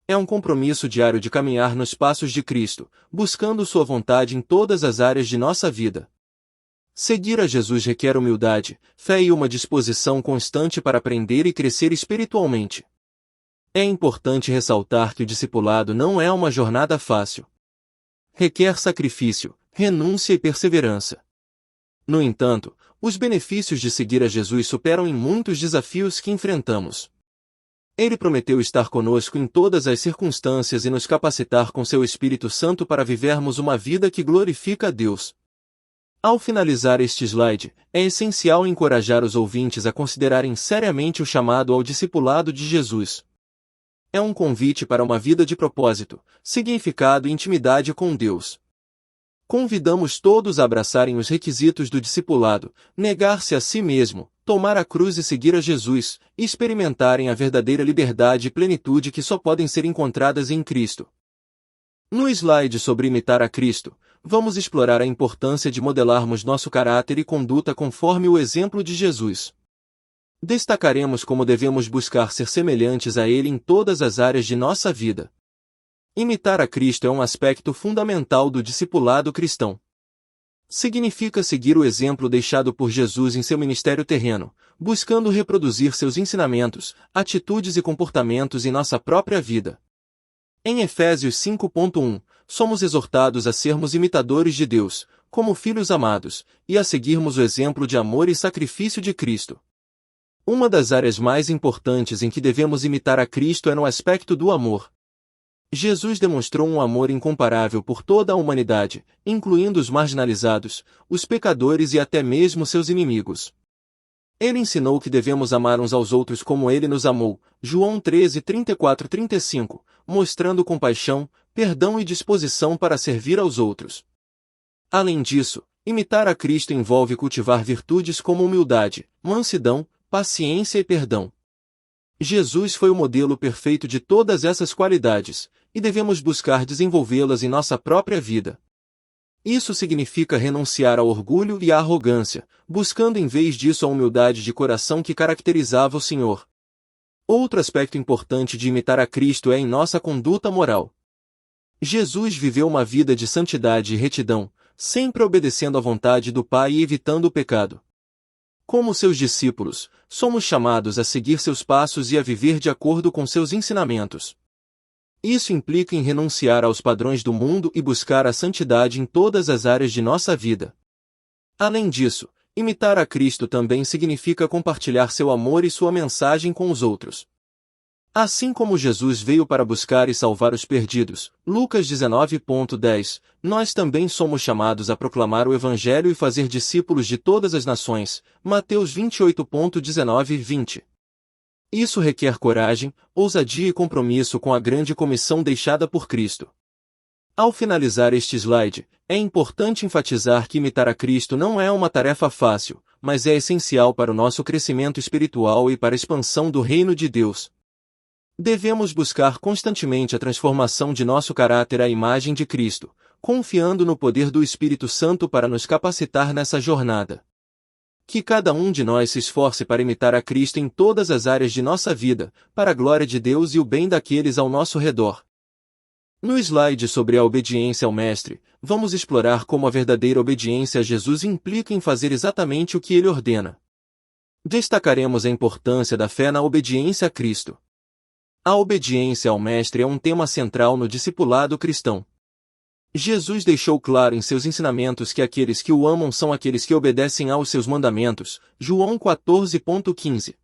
É um compromisso diário de caminhar nos passos de Cristo, buscando sua vontade em todas as áreas de nossa vida. Seguir a Jesus requer humildade, fé e uma disposição constante para aprender e crescer espiritualmente. É importante ressaltar que o discipulado não é uma jornada fácil. Requer sacrifício, renúncia e perseverança. No entanto, os benefícios de seguir a Jesus superam em muitos desafios que enfrentamos. Ele prometeu estar conosco em todas as circunstâncias e nos capacitar com seu Espírito Santo para vivermos uma vida que glorifica a Deus. Ao finalizar este slide, é essencial encorajar os ouvintes a considerarem seriamente o chamado ao discipulado de Jesus. É um convite para uma vida de propósito, significado e intimidade com Deus. Convidamos todos a abraçarem os requisitos do discipulado, negar-se a si mesmo, tomar a cruz e seguir a Jesus, e experimentarem a verdadeira liberdade e plenitude que só podem ser encontradas em Cristo. No slide sobre imitar a Cristo, vamos explorar a importância de modelarmos nosso caráter e conduta conforme o exemplo de Jesus. Destacaremos como devemos buscar ser semelhantes a Ele em todas as áreas de nossa vida. Imitar a Cristo é um aspecto fundamental do discipulado cristão. Significa seguir o exemplo deixado por Jesus em seu ministério terreno, buscando reproduzir seus ensinamentos, atitudes e comportamentos em nossa própria vida. Em Efésios 5:1, somos exortados a sermos imitadores de Deus, como filhos amados, e a seguirmos o exemplo de amor e sacrifício de Cristo. Uma das áreas mais importantes em que devemos imitar a Cristo é no aspecto do amor. Jesus demonstrou um amor incomparável por toda a humanidade, incluindo os marginalizados, os pecadores e até mesmo seus inimigos. Ele ensinou que devemos amar uns aos outros como ele nos amou, João 13, 34-35, mostrando compaixão, perdão e disposição para servir aos outros. Além disso, imitar a Cristo envolve cultivar virtudes como humildade, mansidão, paciência e perdão. Jesus foi o modelo perfeito de todas essas qualidades, e devemos buscar desenvolvê-las em nossa própria vida. Isso significa renunciar ao orgulho e à arrogância, buscando em vez disso a humildade de coração que caracterizava o Senhor. Outro aspecto importante de imitar a Cristo é em nossa conduta moral. Jesus viveu uma vida de santidade e retidão, sempre obedecendo à vontade do Pai e evitando o pecado. Como seus discípulos, somos chamados a seguir seus passos e a viver de acordo com seus ensinamentos. Isso implica em renunciar aos padrões do mundo e buscar a santidade em todas as áreas de nossa vida. Além disso, imitar a Cristo também significa compartilhar seu amor e sua mensagem com os outros. Assim como Jesus veio para buscar e salvar os perdidos, Lucas 19:10, nós também somos chamados a proclamar o Evangelho e fazer discípulos de todas as nações, Mateus 28:19-20. Isso requer coragem, ousadia e compromisso com a grande comissão deixada por Cristo. Ao finalizar este slide, é importante enfatizar que imitar a Cristo não é uma tarefa fácil, mas é essencial para o nosso crescimento espiritual e para a expansão do reino de Deus. Devemos buscar constantemente a transformação de nosso caráter à imagem de Cristo, confiando no poder do Espírito Santo para nos capacitar nessa jornada. Que cada um de nós se esforce para imitar a Cristo em todas as áreas de nossa vida, para a glória de Deus e o bem daqueles ao nosso redor. No slide sobre a obediência ao Mestre, vamos explorar como a verdadeira obediência a Jesus implica em fazer exatamente o que ele ordena. Destacaremos a importância da fé na obediência a Cristo. A obediência ao Mestre é um tema central no discipulado cristão. Jesus deixou claro em seus ensinamentos que aqueles que o amam são aqueles que obedecem aos seus mandamentos, João 14:15.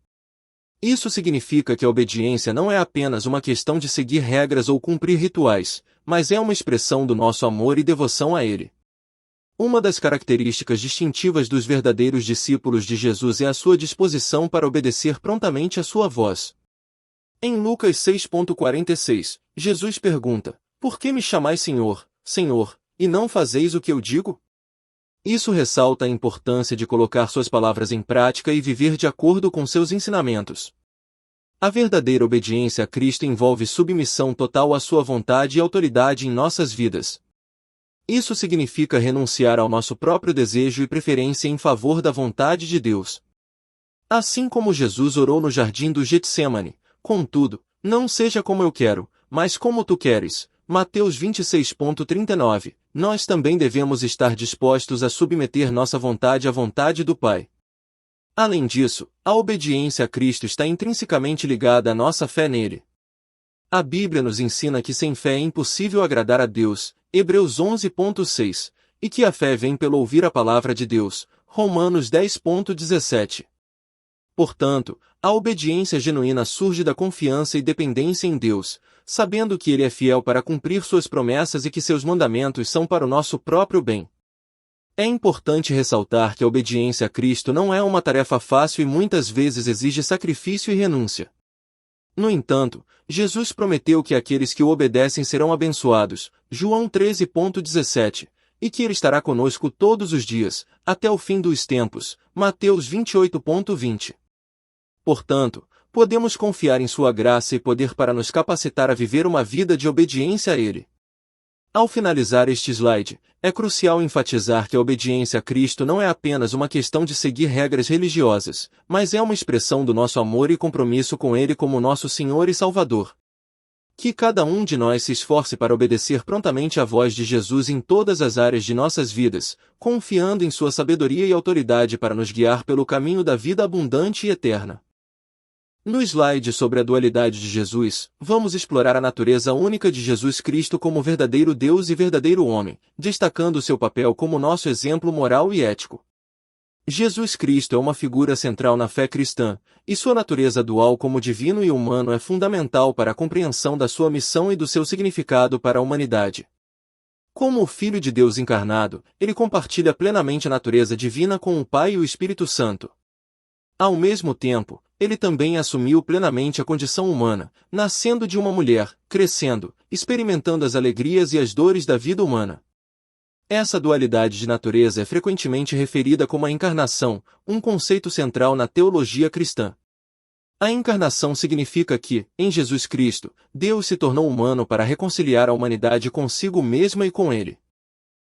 Isso significa que a obediência não é apenas uma questão de seguir regras ou cumprir rituais, mas é uma expressão do nosso amor e devoção a Ele. Uma das características distintivas dos verdadeiros discípulos de Jesus é a sua disposição para obedecer prontamente à sua voz. Em Lucas 6:46, Jesus pergunta: "Por que me chamais Senhor, Senhor, e não fazeis o que eu digo?" Isso ressalta a importância de colocar suas palavras em prática e viver de acordo com seus ensinamentos. A verdadeira obediência a Cristo envolve submissão total à sua vontade e autoridade em nossas vidas. Isso significa renunciar ao nosso próprio desejo e preferência em favor da vontade de Deus. Assim como Jesus orou no jardim do Getsêmani, contudo, não seja como eu quero, mas como tu queres, Mateus 26:39, nós também devemos estar dispostos a submeter nossa vontade à vontade do Pai. Além disso, a obediência a Cristo está intrinsecamente ligada à nossa fé nele. A Bíblia nos ensina que sem fé é impossível agradar a Deus, Hebreus 11:6, e que a fé vem pelo ouvir a palavra de Deus, Romanos 10:17. Portanto, a obediência genuína surge da confiança e dependência em Deus, sabendo que Ele é fiel para cumprir suas promessas e que seus mandamentos são para o nosso próprio bem. É importante ressaltar que a obediência a Cristo não é uma tarefa fácil e muitas vezes exige sacrifício e renúncia. No entanto, Jesus prometeu que aqueles que o obedecem serão abençoados, João 13:17, e que Ele estará conosco todos os dias, até o fim dos tempos, Mateus 28:20. Portanto, podemos confiar em sua graça e poder para nos capacitar a viver uma vida de obediência a Ele. Ao finalizar este slide, é crucial enfatizar que a obediência a Cristo não é apenas uma questão de seguir regras religiosas, mas é uma expressão do nosso amor e compromisso com Ele como nosso Senhor e Salvador. Que cada um de nós se esforce para obedecer prontamente à voz de Jesus em todas as áreas de nossas vidas, confiando em sua sabedoria e autoridade para nos guiar pelo caminho da vida abundante e eterna. No slide sobre a dualidade de Jesus, vamos explorar a natureza única de Jesus Cristo como verdadeiro Deus e verdadeiro homem, destacando seu papel como nosso exemplo moral e ético. Jesus Cristo é uma figura central na fé cristã, e sua natureza dual como divino e humano é fundamental para a compreensão da sua missão e do seu significado para a humanidade. Como o Filho de Deus encarnado, ele compartilha plenamente a natureza divina com o Pai e o Espírito Santo. Ao mesmo tempo, ele também assumiu plenamente a condição humana, nascendo de uma mulher, crescendo, experimentando as alegrias e as dores da vida humana. Essa dualidade de natureza é frequentemente referida como a encarnação, um conceito central na teologia cristã. A encarnação significa que, em Jesus Cristo, Deus se tornou humano para reconciliar a humanidade consigo mesma e com Ele.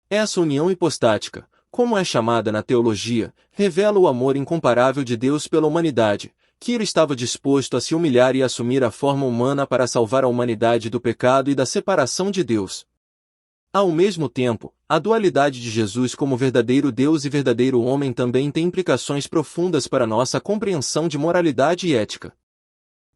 Essa união hipostática, como é chamada na teologia, revela o amor incomparável de Deus pela humanidade, que ele estava disposto a se humilhar e assumir a forma humana para salvar a humanidade do pecado e da separação de Deus. Ao mesmo tempo, a dualidade de Jesus como verdadeiro Deus e verdadeiro homem também tem implicações profundas para nossa compreensão de moralidade e ética.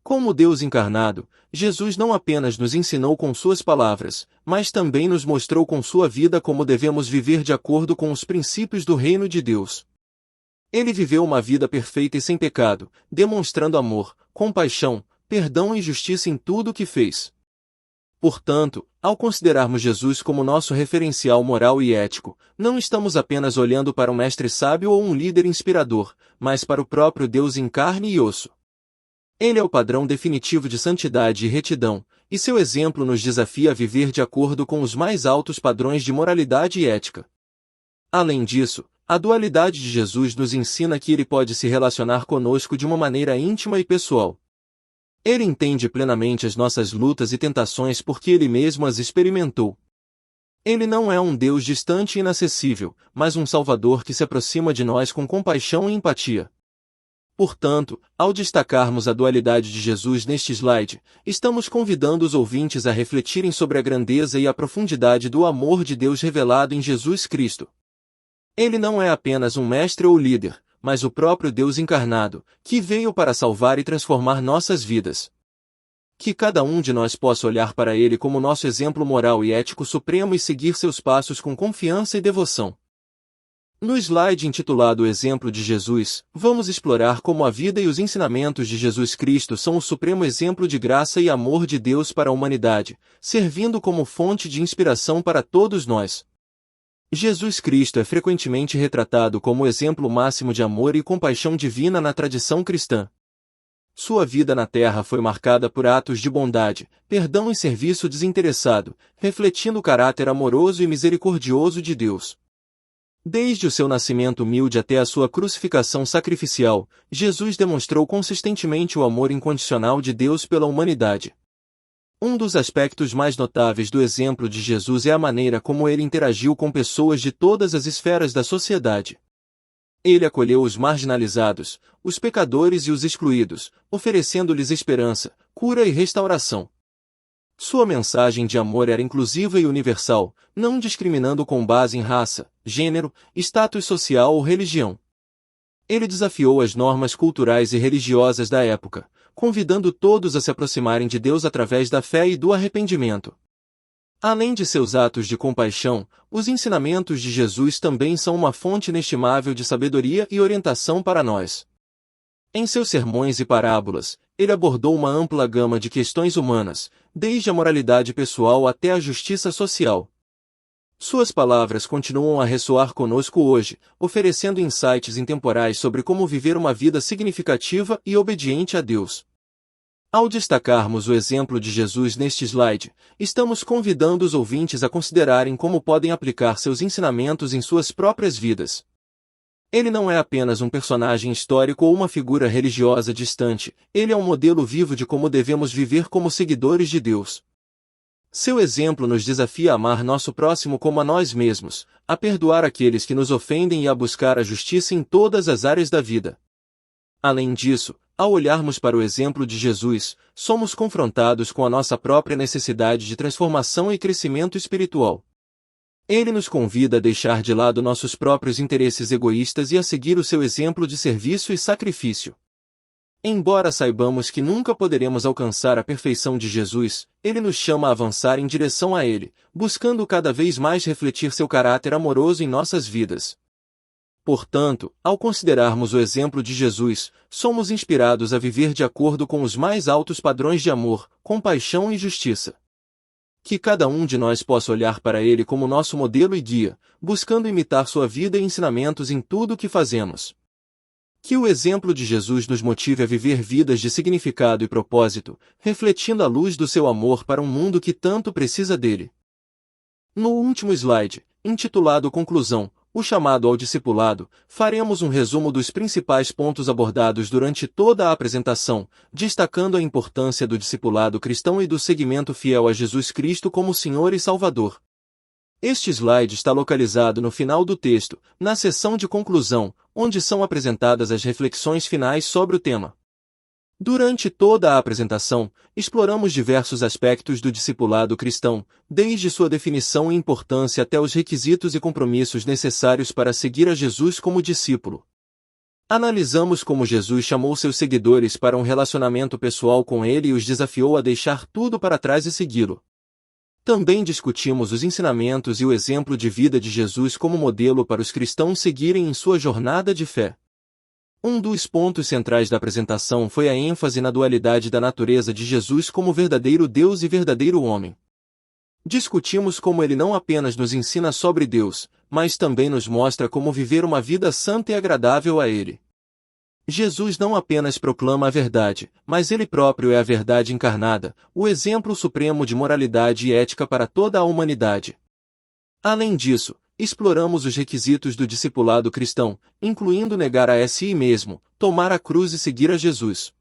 Como Deus encarnado, Jesus não apenas nos ensinou com suas palavras, mas também nos mostrou com sua vida como devemos viver de acordo com os princípios do reino de Deus. Ele viveu uma vida perfeita e sem pecado, demonstrando amor, compaixão, perdão e justiça em tudo o que fez. Portanto, ao considerarmos Jesus como nosso referencial moral e ético, não estamos apenas olhando para um mestre sábio ou um líder inspirador, mas para o próprio Deus em carne e osso. Ele é o padrão definitivo de santidade e retidão, e seu exemplo nos desafia a viver de acordo com os mais altos padrões de moralidade e ética. Além disso, a dualidade de Jesus nos ensina que ele pode se relacionar conosco de uma maneira íntima e pessoal. Ele entende plenamente as nossas lutas e tentações porque ele mesmo as experimentou. Ele não é um Deus distante e inacessível, mas um Salvador que se aproxima de nós com compaixão e empatia. Portanto, ao destacarmos a dualidade de Jesus neste slide, estamos convidando os ouvintes a refletirem sobre a grandeza e a profundidade do amor de Deus revelado em Jesus Cristo. Ele não é apenas um mestre ou líder, mas o próprio Deus encarnado, que veio para salvar e transformar nossas vidas. Que cada um de nós possa olhar para ele como nosso exemplo moral e ético supremo e seguir seus passos com confiança e devoção. No slide intitulado O Exemplo de Jesus, vamos explorar como a vida e os ensinamentos de Jesus Cristo são o supremo exemplo de graça e amor de Deus para a humanidade, servindo como fonte de inspiração para todos nós. Jesus Cristo é frequentemente retratado como o exemplo máximo de amor e compaixão divina na tradição cristã. Sua vida na terra foi marcada por atos de bondade, perdão e serviço desinteressado, refletindo o caráter amoroso e misericordioso de Deus. Desde o seu nascimento humilde até a sua crucificação sacrificial, Jesus demonstrou consistentemente o amor incondicional de Deus pela humanidade. Um dos aspectos mais notáveis do exemplo de Jesus é a maneira como ele interagiu com pessoas de todas as esferas da sociedade. Ele acolheu os marginalizados, os pecadores e os excluídos, oferecendo-lhes esperança, cura e restauração. Sua mensagem de amor era inclusiva e universal, não discriminando com base em raça, gênero, status social ou religião. Ele desafiou as normas culturais e religiosas da época, convidando todos a se aproximarem de Deus através da fé e do arrependimento. Além de seus atos de compaixão, os ensinamentos de Jesus também são uma fonte inestimável de sabedoria e orientação para nós. Em seus sermões e parábolas, ele abordou uma ampla gama de questões humanas, desde a moralidade pessoal até a justiça social. Suas palavras continuam a ressoar conosco hoje, oferecendo insights intemporais sobre como viver uma vida significativa e obediente a Deus. Ao destacarmos o exemplo de Jesus neste slide, estamos convidando os ouvintes a considerarem como podem aplicar seus ensinamentos em suas próprias vidas. Ele não é apenas um personagem histórico ou uma figura religiosa distante, ele é um modelo vivo de como devemos viver como seguidores de Deus. Seu exemplo nos desafia a amar nosso próximo como a nós mesmos, a perdoar aqueles que nos ofendem e a buscar a justiça em todas as áreas da vida. Além disso, ao olharmos para o exemplo de Jesus, somos confrontados com a nossa própria necessidade de transformação e crescimento espiritual. Ele nos convida a deixar de lado nossos próprios interesses egoístas e a seguir o seu exemplo de serviço e sacrifício. Embora saibamos que nunca poderemos alcançar a perfeição de Jesus, ele nos chama a avançar em direção a ele, buscando cada vez mais refletir seu caráter amoroso em nossas vidas. Portanto, ao considerarmos o exemplo de Jesus, somos inspirados a viver de acordo com os mais altos padrões de amor, compaixão e justiça. Que cada um de nós possa olhar para ele como nosso modelo e guia, buscando imitar sua vida e ensinamentos em tudo o que fazemos. Que o exemplo de Jesus nos motive a viver vidas de significado e propósito, refletindo a luz do seu amor para um mundo que tanto precisa dele. No último slide, intitulado Conclusão, o chamado ao discipulado, faremos um resumo dos principais pontos abordados durante toda a apresentação, destacando a importância do discipulado cristão e do seguimento fiel a Jesus Cristo como Senhor e Salvador. Este slide está localizado no final do texto, na seção de conclusão, onde são apresentadas as reflexões finais sobre o tema. Durante toda a apresentação, exploramos diversos aspectos do discipulado cristão, desde sua definição e importância até os requisitos e compromissos necessários para seguir a Jesus como discípulo. Analisamos como Jesus chamou seus seguidores para um relacionamento pessoal com ele e os desafiou a deixar tudo para trás e segui-lo. Também discutimos os ensinamentos e o exemplo de vida de Jesus como modelo para os cristãos seguirem em sua jornada de fé. Um dos pontos centrais da apresentação foi a ênfase na dualidade da natureza de Jesus como verdadeiro Deus e verdadeiro homem. Discutimos como ele não apenas nos ensina sobre Deus, mas também nos mostra como viver uma vida santa e agradável a Ele. Jesus não apenas proclama a verdade, mas ele próprio é a verdade encarnada, o exemplo supremo de moralidade e ética para toda a humanidade. Além disso, exploramos os requisitos do discipulado cristão, incluindo negar a si mesmo, tomar a cruz e seguir a Jesus.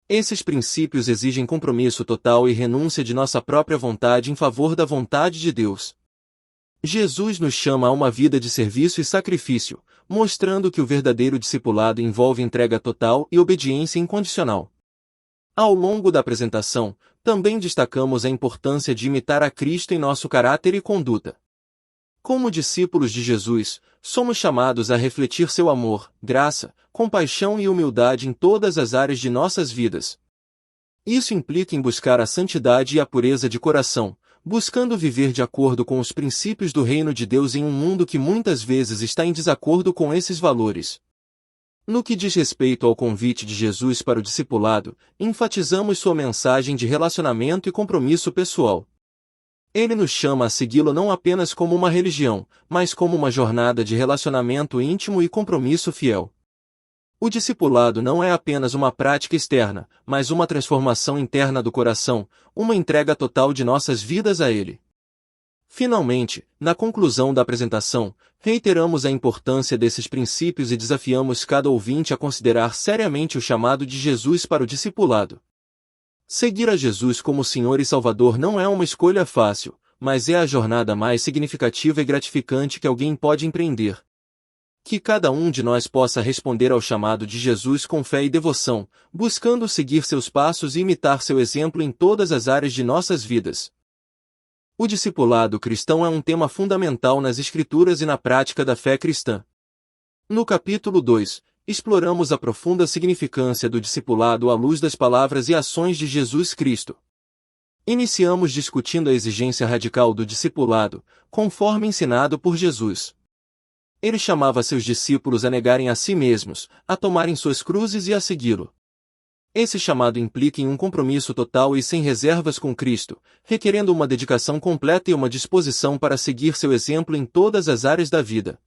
Esses princípios exigem compromisso total e renúncia de nossa própria vontade em favor da vontade de Deus. Jesus nos chama a uma vida de serviço e sacrifício, mostrando que o verdadeiro discipulado envolve entrega total e obediência incondicional. Ao longo da apresentação, também destacamos a importância de imitar a Cristo em nosso caráter e conduta. Como discípulos de Jesus, somos chamados a refletir seu amor, graça, compaixão e humildade em todas as áreas de nossas vidas. Isso implica em buscar a santidade e a pureza de coração, buscando viver de acordo com os princípios do reino de Deus em um mundo que muitas vezes está em desacordo com esses valores. No que diz respeito ao convite de Jesus para o discipulado, enfatizamos sua mensagem de relacionamento e compromisso pessoal. Ele nos chama a segui-lo não apenas como uma religião, mas como uma jornada de relacionamento íntimo e compromisso fiel. O discipulado não é apenas uma prática externa, mas uma transformação interna do coração, uma entrega total de nossas vidas a Ele. Finalmente, na conclusão da apresentação, reiteramos a importância desses princípios e desafiamos cada ouvinte a considerar seriamente o chamado de Jesus para o discipulado. Seguir a Jesus como Senhor e Salvador não é uma escolha fácil, mas é a jornada mais significativa e gratificante que alguém pode empreender. Que cada um de nós possa responder ao chamado de Jesus com fé e devoção, buscando seguir seus passos e imitar seu exemplo em todas as áreas de nossas vidas. O discipulado cristão é um tema fundamental nas Escrituras e na prática da fé cristã. No capítulo 2, exploramos a profunda significância do discipulado à luz das palavras e ações de Jesus Cristo. Iniciamos discutindo a exigência radical do discipulado, conforme ensinado por Jesus. Ele chamava seus discípulos a negarem a si mesmos, a tomarem suas cruzes e a segui-lo. Esse chamado implica em um compromisso total e sem reservas com Cristo, requerendo uma dedicação completa e uma disposição para seguir seu exemplo em todas as áreas da vida.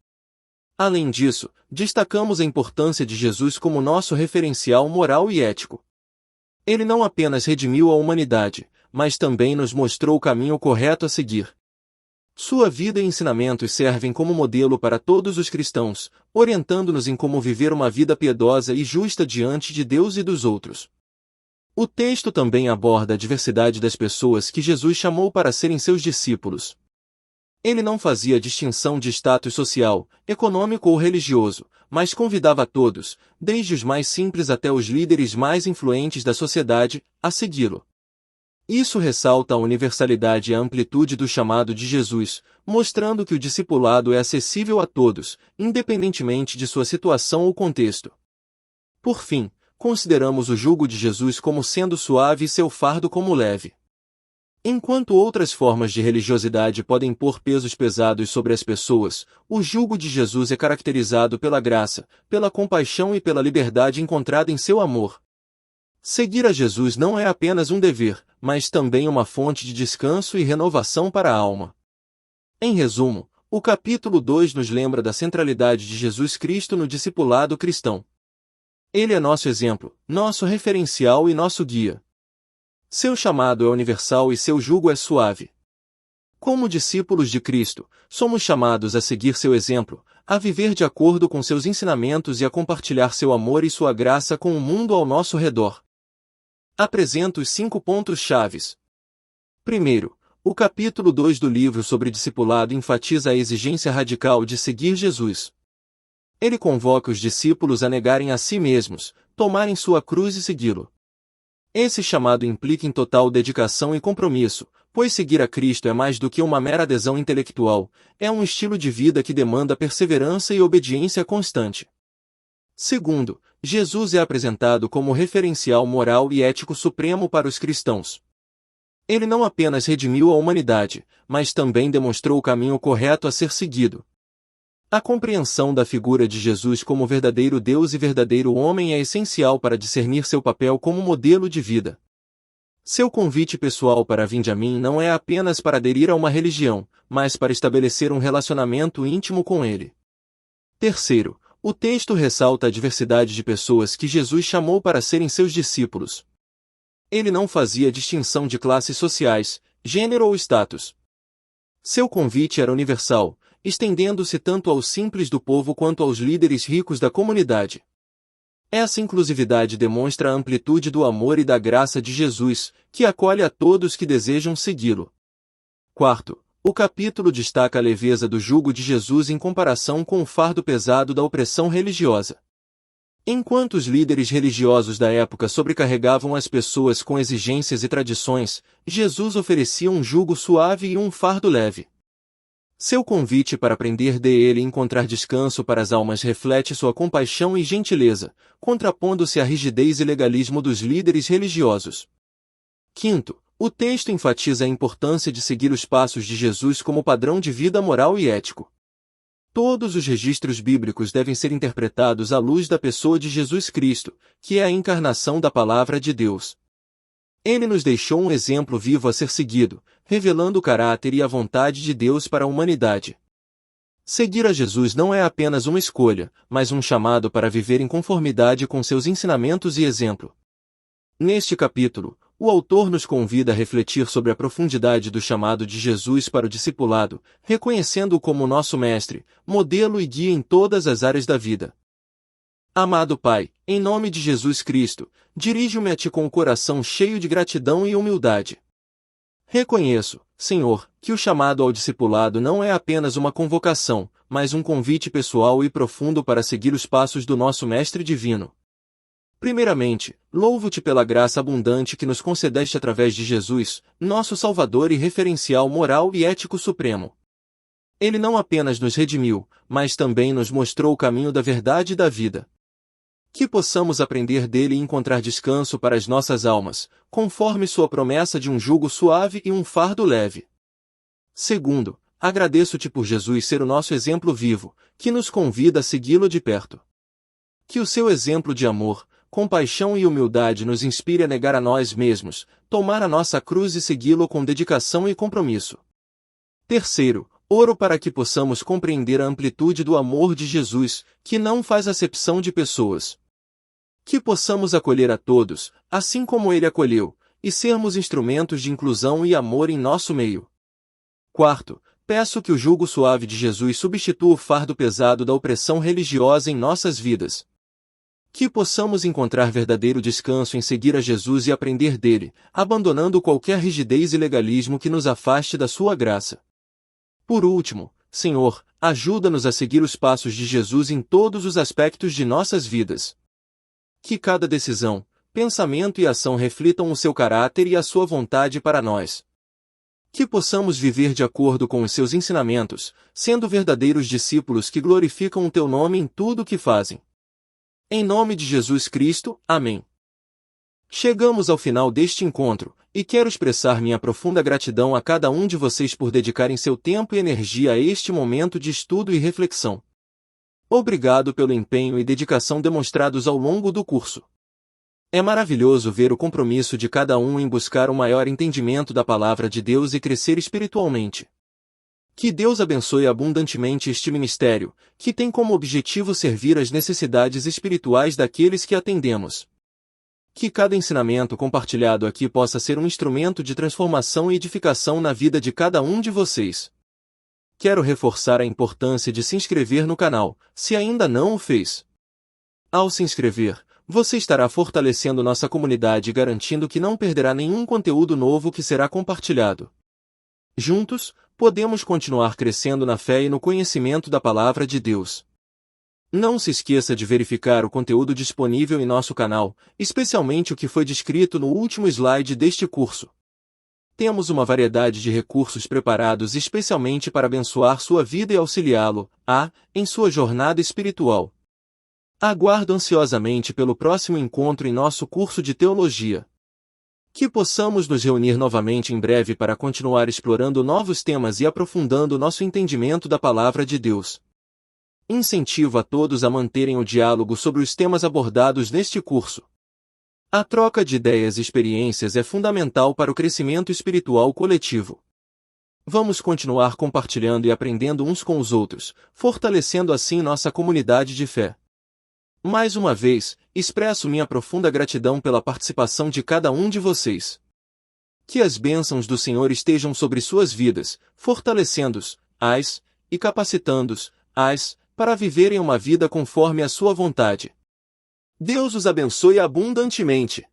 Além disso, destacamos a importância de Jesus como nosso referencial moral e ético. Ele não apenas redimiu a humanidade, mas também nos mostrou o caminho correto a seguir. Sua vida e ensinamentos servem como modelo para todos os cristãos, orientando-nos em como viver uma vida piedosa e justa diante de Deus e dos outros. O texto também aborda a diversidade das pessoas que Jesus chamou para serem seus discípulos. Ele não fazia distinção de status social, econômico ou religioso, mas convidava a todos, desde os mais simples até os líderes mais influentes da sociedade, a segui-lo. Isso ressalta a universalidade e a amplitude do chamado de Jesus, mostrando que o discipulado é acessível a todos, independentemente de sua situação ou contexto. Por fim, consideramos o jugo de Jesus como sendo suave e seu fardo como leve. Enquanto outras formas de religiosidade podem pôr pesos pesados sobre as pessoas, o jugo de Jesus é caracterizado pela graça, pela compaixão e pela liberdade encontrada em seu amor. Seguir a Jesus não é apenas um dever, mas também uma fonte de descanso e renovação para a alma. Em resumo, o capítulo 2 nos lembra da centralidade de Jesus Cristo no discipulado cristão. Ele é nosso exemplo, nosso referencial e nosso guia. Seu chamado é universal e seu jugo é suave. Como discípulos de Cristo, somos chamados a seguir seu exemplo, a viver de acordo com seus ensinamentos e a compartilhar seu amor e sua graça com o mundo ao nosso redor. Apresento os 5 pontos chaves. Primeiro, o capítulo 2 do livro sobre discipulado enfatiza a exigência radical de seguir Jesus. Ele convoca os discípulos a negarem a si mesmos, tomarem sua cruz e segui-lo. Esse chamado implica em total dedicação e compromisso, pois seguir a Cristo é mais do que uma mera adesão intelectual, é um estilo de vida que demanda perseverança e obediência constante. Segundo, Jesus é apresentado como referencial moral e ético supremo para os cristãos. Ele não apenas redimiu a humanidade, mas também demonstrou o caminho correto a ser seguido. A compreensão da figura de Jesus como verdadeiro Deus e verdadeiro homem é essencial para discernir seu papel como modelo de vida. Seu convite pessoal para "Vinde a mim" não é apenas para aderir a uma religião, mas para estabelecer um relacionamento íntimo com Ele. Terceiro, o texto ressalta a diversidade de pessoas que Jesus chamou para serem seus discípulos. Ele não fazia distinção de classes sociais, gênero ou status. Seu convite era universal, estendendo-se tanto aos simples do povo quanto aos líderes ricos da comunidade. Essa inclusividade demonstra a amplitude do amor e da graça de Jesus, que acolhe a todos que desejam segui-lo. Quarto, o capítulo destaca a leveza do jugo de Jesus em comparação com o fardo pesado da opressão religiosa. Enquanto os líderes religiosos da época sobrecarregavam as pessoas com exigências e tradições, Jesus oferecia um jugo suave e um fardo leve. Seu convite para aprender dele e encontrar descanso para as almas reflete sua compaixão e gentileza, contrapondo-se à rigidez e legalismo dos líderes religiosos. Quinto, o texto enfatiza a importância de seguir os passos de Jesus como padrão de vida moral e ético. Todos os registros bíblicos devem ser interpretados à luz da pessoa de Jesus Cristo, que é a encarnação da Palavra de Deus. Ele nos deixou um exemplo vivo a ser seguido, revelando o caráter e a vontade de Deus para a humanidade. Seguir a Jesus não é apenas uma escolha, mas um chamado para viver em conformidade com seus ensinamentos e exemplo. Neste capítulo, o autor nos convida a refletir sobre a profundidade do chamado de Jesus para o discipulado, reconhecendo-o como nosso mestre, modelo e guia em todas as áreas da vida. Amado Pai, em nome de Jesus Cristo, dirijo-me a Ti com o coração cheio de gratidão e humildade. Reconheço, Senhor, que o chamado ao discipulado não é apenas uma convocação, mas um convite pessoal e profundo para seguir os passos do nosso Mestre Divino. Primeiramente, louvo-Te pela graça abundante que nos concedeste através de Jesus, nosso Salvador e referencial moral e ético supremo. Ele não apenas nos redimiu, mas também nos mostrou o caminho da verdade e da vida. Que possamos aprender dele e encontrar descanso para as nossas almas, conforme sua promessa de um jugo suave e um fardo leve. Segundo, agradeço-Te por Jesus ser o nosso exemplo vivo, que nos convida a segui-lo de perto. Que o seu exemplo de amor, compaixão e humildade nos inspire a negar a nós mesmos, tomar a nossa cruz e segui-lo com dedicação e compromisso. Terceiro, oro para que possamos compreender a amplitude do amor de Jesus, que não faz acepção de pessoas. Que possamos acolher a todos, assim como Ele acolheu, e sermos instrumentos de inclusão e amor em nosso meio. Quarto, peço que o jugo suave de Jesus substitua o fardo pesado da opressão religiosa em nossas vidas. Que possamos encontrar verdadeiro descanso em seguir a Jesus e aprender dele, abandonando qualquer rigidez e legalismo que nos afaste da sua graça. Por último, Senhor, ajuda-nos a seguir os passos de Jesus em todos os aspectos de nossas vidas. Que cada decisão, pensamento e ação reflitam o seu caráter e a sua vontade para nós. Que possamos viver de acordo com os seus ensinamentos, sendo verdadeiros discípulos que glorificam o Teu nome em tudo o que fazem. Em nome de Jesus Cristo, amém. Chegamos ao final deste encontro, e quero expressar minha profunda gratidão a cada um de vocês por dedicarem seu tempo e energia a este momento de estudo e reflexão. Obrigado pelo empenho e dedicação demonstrados ao longo do curso. É maravilhoso ver o compromisso de cada um em buscar um maior entendimento da palavra de Deus e crescer espiritualmente. Que Deus abençoe abundantemente este ministério, que tem como objetivo servir às necessidades espirituais daqueles que atendemos. Que cada ensinamento compartilhado aqui possa ser um instrumento de transformação e edificação na vida de cada um de vocês. Quero reforçar a importância de se inscrever no canal, se ainda não o fez. Ao se inscrever, você estará fortalecendo nossa comunidade e garantindo que não perderá nenhum conteúdo novo que será compartilhado. Juntos, podemos continuar crescendo na fé e no conhecimento da Palavra de Deus. Não se esqueça de verificar o conteúdo disponível em nosso canal, especialmente o que foi descrito no último slide deste curso. Temos uma variedade de recursos preparados especialmente para abençoar sua vida e auxiliá-lo, em sua jornada espiritual. Aguardo ansiosamente pelo próximo encontro em nosso curso de teologia. Que possamos nos reunir novamente em breve para continuar explorando novos temas e aprofundando nosso entendimento da Palavra de Deus. Incentivo a todos a manterem o diálogo sobre os temas abordados neste curso. A troca de ideias e experiências é fundamental para o crescimento espiritual coletivo. Vamos continuar compartilhando e aprendendo uns com os outros, fortalecendo assim nossa comunidade de fé. Mais uma vez, expresso minha profunda gratidão pela participação de cada um de vocês. Que as bênçãos do Senhor estejam sobre suas vidas, fortalecendo-os, e capacitando-os, para viverem uma vida conforme a sua vontade. Deus os abençoe abundantemente.